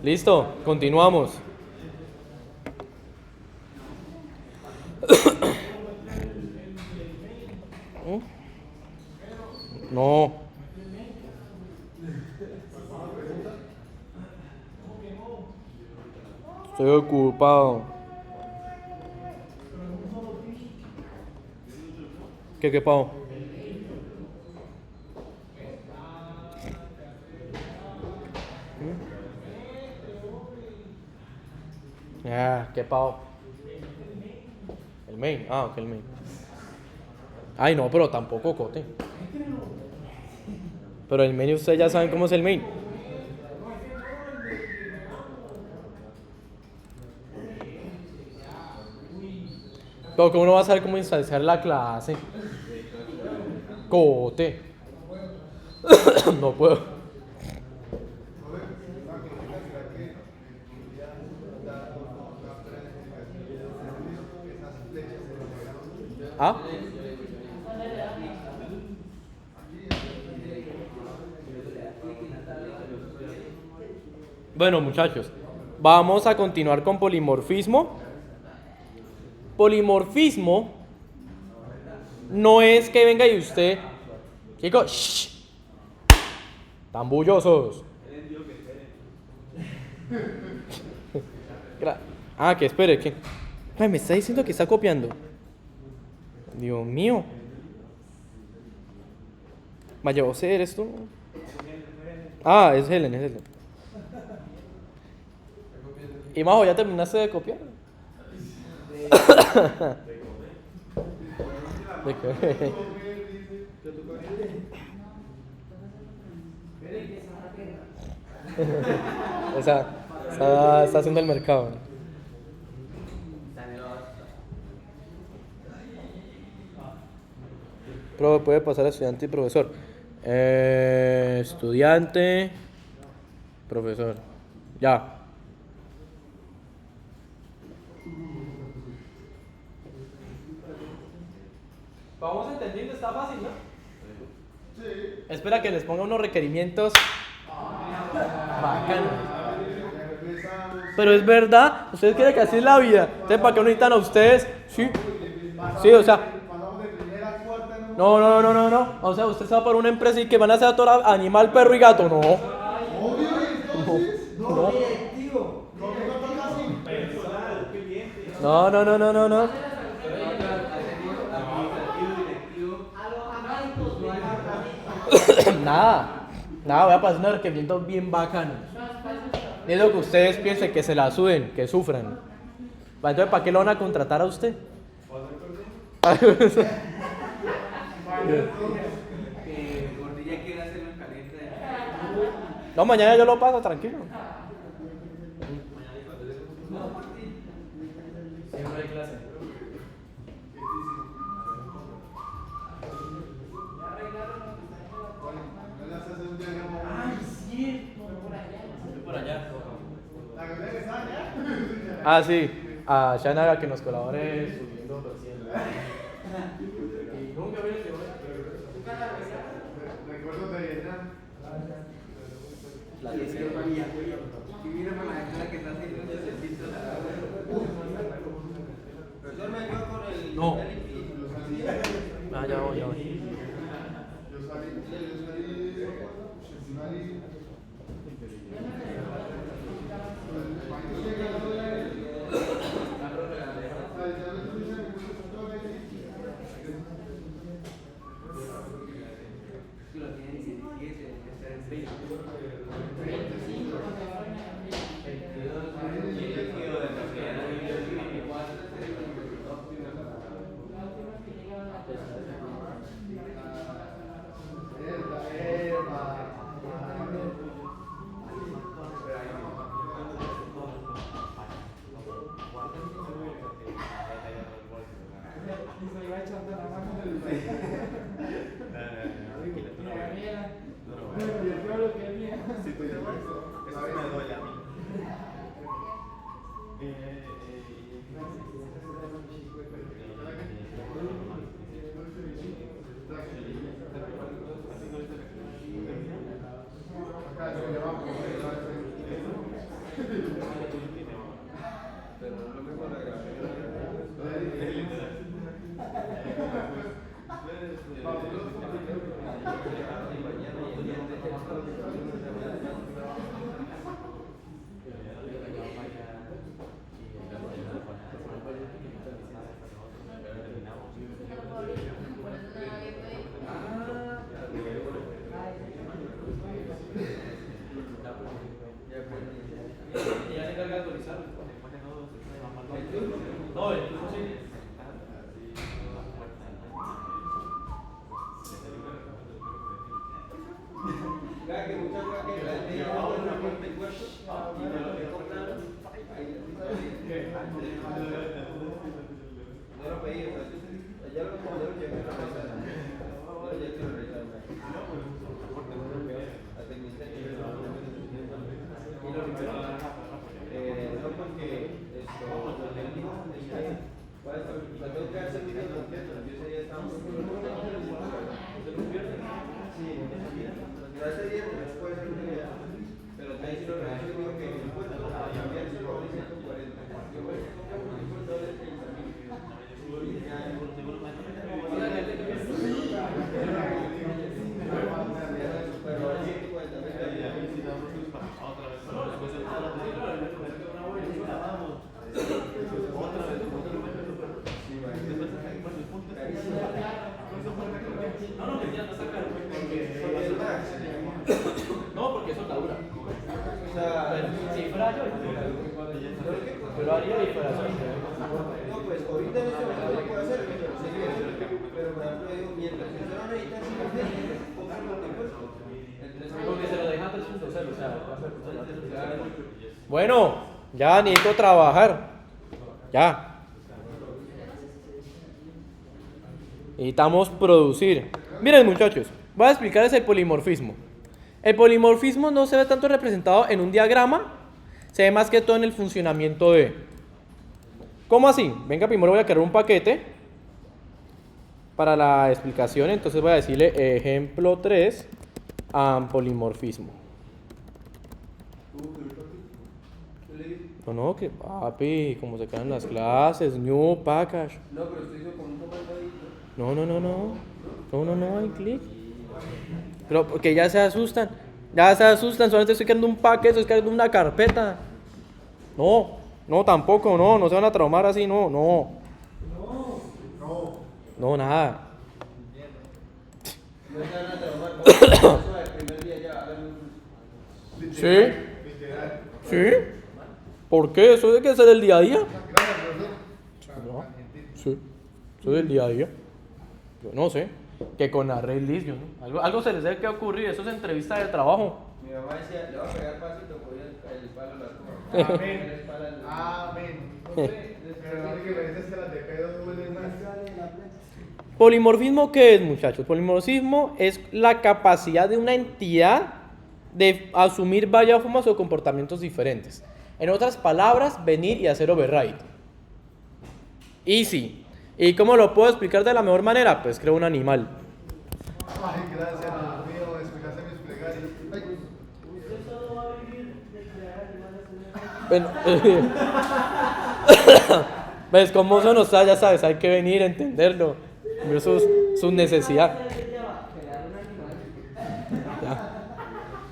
Listo, continuamos. No. Estoy ocupado. ¿Qué pavo? Ah, qué pavo. El main. Ah, ok, el main. Ay, no, pero tampoco cote. Pero el main, ustedes ya saben cómo es el main. Pero que uno va a saber cómo instanciar la clase. Cote. No puedo. ¿Ah? Bueno, muchachos, vamos a continuar con polimorfismo. Polimorfismo no es que venga y usted, chicos, shh, tan bullosos. Ah, que espere, que ay, me está diciendo que está copiando. Dios mío. Vaya, José, ¿eres tú? Ah, es Helen, es Helen. Y Majo, ¿ya terminaste de copiar? ¿De qué? Está haciendo el mercado. Puede pasar a estudiante y profesor. Estudiante, profesor. Ya. Vamos entendiendo, está fácil, ¿no? Sí. Espera que les ponga unos requerimientos bacanos. Pero es verdad, ustedes quieren que así es la vida. Entonces, ¿para qué no necesitan a ustedes? Sí. Sí, o sea. No. O sea, usted se va para una empresa y que van a hacer a todo animal, perro y gato. No. No. Nada, voy a pasar unos requerimientos bien bacanos. Es lo que ustedes piensen, que se la suden, que sufran. Entonces, ¿para qué lo van a contratar a usted? Gordilla quiere hacerlo en caliente. No, mañana yo lo paso, tranquilo. Siempre hay clase. Ah, sí, a Shanaga que nos colabore subiendo recién. Y nunca viene que Recuerdo de Vietnam. La dice María. Y mira para la escuela que está haciendo ese ejercicio. Profesor, me ayuda con el. No. Ah, ya voy. Yo salí. Pero no es lo mismo la grabación que la Ya se encarga de actualizarlo. No, el turno sí. Vea que muchas veces que la gente lleva una parte del cuerpo y no lo que cortaron, ahí no lo pedí, o sea, ya lo mandaron que me lo revisaron. No, ya que lo revisaron. Al tecnista que lo y lo liberaron. No porque esto, lo que él dijo es que la tengo que hacer video completo, yo ese día estaba sí, ese día no puede ser un video, pero ahí sí lo reviso y digo que el puesto cambiárselo vale 140. Yo voy a comprar un tipo de doble 30.000. Pero al 150. No, mentira, no está caro. No, porque es soldadura. O sea, Si fuera yo, pero haría diferencia. no, pues ahorita en este momento lo puedo hacer, pero sí, pero por ejemplo digo, mientras que usted no necesita Porque se lo deja 3.0, o sea, bueno, ya necesito trabajar. Ya. Necesitamos producir. Miren, muchachos, voy a explicarles el polimorfismo. El polimorfismo no se ve tanto representado en un diagrama, se ve más que todo en el funcionamiento de. ¿Cómo así? Venga, primero voy a crear un paquete para la explicación, entonces voy a decirle ejemplo 3 a polimorfismo. No, que papi, como se quedan las clases, new package. No, pero usted hizo con un comandadito. No, hay clic. Pero porque ya se asustan, solamente estoy creando un paquete, estoy creando una carpeta. No, tampoco, no se van a traumar así, no, nada. No están a trabajar, eso del primer día ya, háganlo. Sí. ¿Por qué? ¿Eso de que es del día a día? Gracias, profesor. No. Sí. Eso es del día a día. Yo no sé. Que con array list, yo no. Algo se les debe que ocurrir. Eso es entrevista de trabajo. Mi mamá decía, le voy a pegar pasito, voy el palo a las cosas. Amén. Amén. Pero no que me dices que las de pedo duelen más. Polimorfismo, ¿qué es, muchachos? Polimorfismo es la capacidad de una entidad de asumir varias formas o comportamientos diferentes. En otras palabras, venir y hacer override. Easy. ¿Y cómo lo puedo explicar de la mejor manera? Pues creo un animal. Ay, gracias, Dios mío, explicaste mis plegarias. Ay. Usted solo va a vivir de crear animales. Bueno, ¿ves cómo eso no está? Ya sabes, hay que venir a entenderlo. Ver sus necesidades. Ya.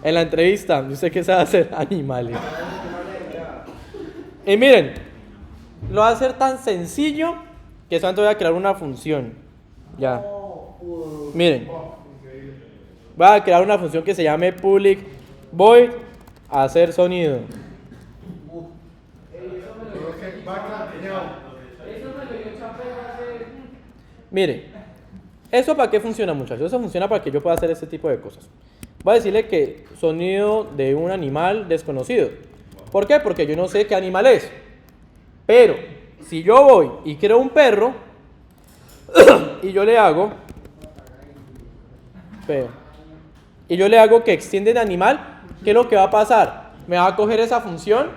En la entrevista, yo sé que sabe hacer animales. Y miren, lo va a hacer tan sencillo que solamente voy a crear una función. Ya. Miren. Voy a crear una función que se llame public void hacer sonido. Mire, ¿eso para qué funciona, muchachos? Eso funciona para que yo pueda hacer este tipo de cosas. Voy a decirle que sonido de un animal desconocido. ¿Por qué? Porque yo no sé qué animal es. Pero, si yo voy y creo un perro, y yo le hago que extiende el animal, ¿qué es lo que va a pasar? Me va a coger esa función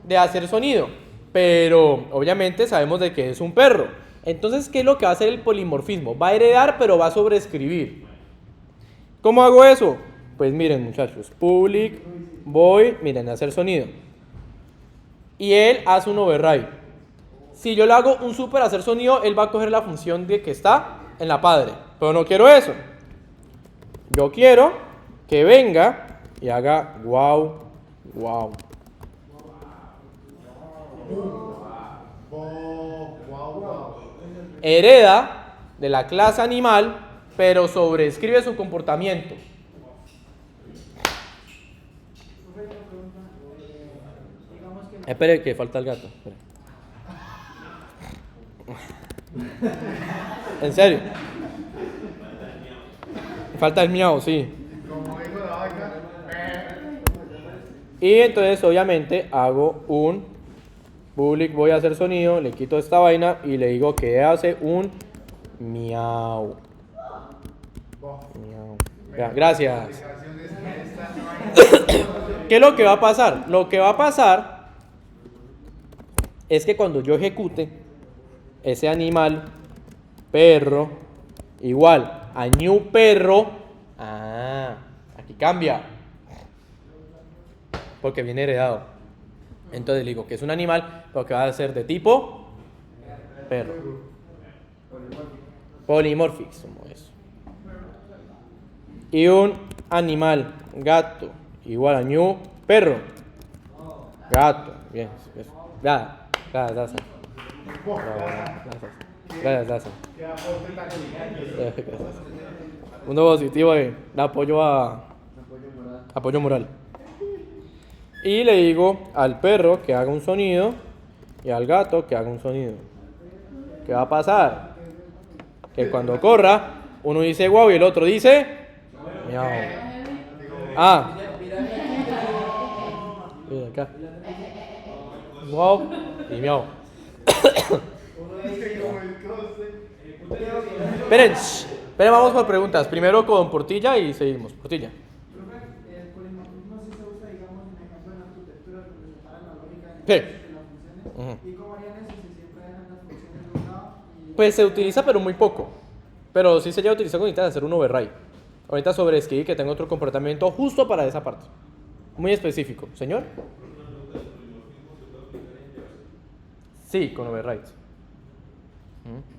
de hacer sonido. Pero, obviamente, sabemos de que es un perro. Entonces, ¿qué es lo que va a hacer el polimorfismo? Va a heredar, pero va a sobreescribir. ¿Cómo hago eso? Pues miren, muchachos, public void, miren, hacer sonido. y él hace un override. Si yo le hago un super hacer sonido, él va a coger la función de que está en la padre. Pero no quiero eso. Yo quiero que venga y haga wow, wow. Hereda de la clase animal, pero sobreescribe su comportamiento. Espere, que falta el gato. Espere. ¿En serio? Falta el miau, sí. Como dijo la vaca. Y entonces obviamente hago un public, voy a hacer sonido, le quito esta vaina y le digo que hace un miau. Miau. Ya, gracias. ¿Qué es lo que va a pasar? Lo que va a pasar es que cuando yo ejecute ese animal, perro, igual a new perro, aquí cambia, porque viene heredado. Entonces le digo que es un animal, pero que va a ser de tipo perro. Polymorphics, como eso. Y un animal, gato, igual a new perro. Gato, bien. Gracias. Gracias. Punto positivo de apoyo apoyo moral. Y le digo al perro que haga un sonido y al gato que haga un sonido. ¿Qué va a pasar? Que cuando corra, uno dice wow y el otro dice miau. Mira acá. Wow y miau. Esperen, vamos por preguntas. Primero con Portilla y seguimos. Portilla. El polimorfismo sí se usa, digamos, en ejemplo en arquitectura donde se separan la lógica Sí. de las funciones. ¿Y cómo harían eso si siempre dejan las funciones de un lado? Pues se utiliza, pero muy poco. Pero sí se llega a utilizar cuando necesitas hacer un override. Ahorita sobreescribí que tengo otro comportamiento justo para esa parte. Muy específico. ¿Señor? Sí, con overrides.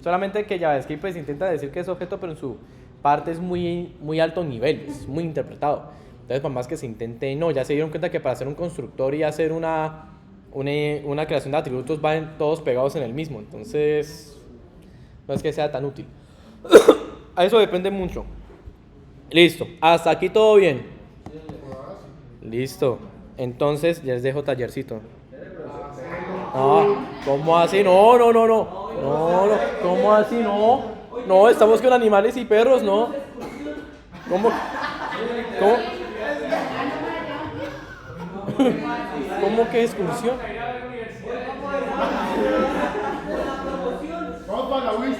Solamente que JavaScript pues intenta decir que es objeto, pero en su parte es muy alto nivel, es muy interpretado. Entonces, por más que se intente, no, ya se dieron cuenta que para hacer un constructor y hacer una creación de atributos van todos pegados en el mismo. Entonces, no es que sea tan útil. A eso depende mucho. Listo, hasta aquí todo bien. Listo. Entonces, ya les dejo tallercito. ¿Cómo así? No. ¿Cómo así? No, estamos con animales y perros, ¿no? ¿Cómo? ¿Cómo que excursión? Vamos para la WIS.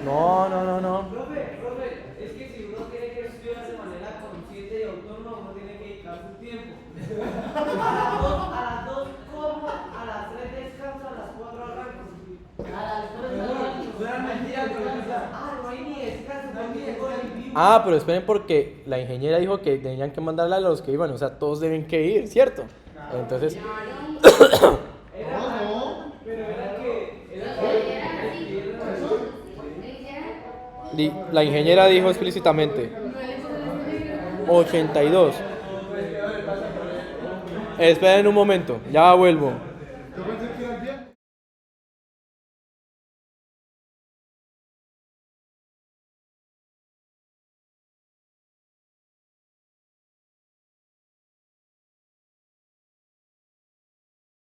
No. Profe, es que si uno tiene que estudiar de manera consciente y autónoma, uno tiene que dedicar su tiempo. A las 2 como, a las 3 descanso, a las 4 arranco. No hay ni descanso, porque tengo el vivo. Pero esperen porque la ingeniera dijo que tenían que mandarle a los que iban, o sea, todos deben que ir, ¿cierto? Entonces, la ingeniera dijo explícitamente 82. Esperen un momento, ya vuelvo.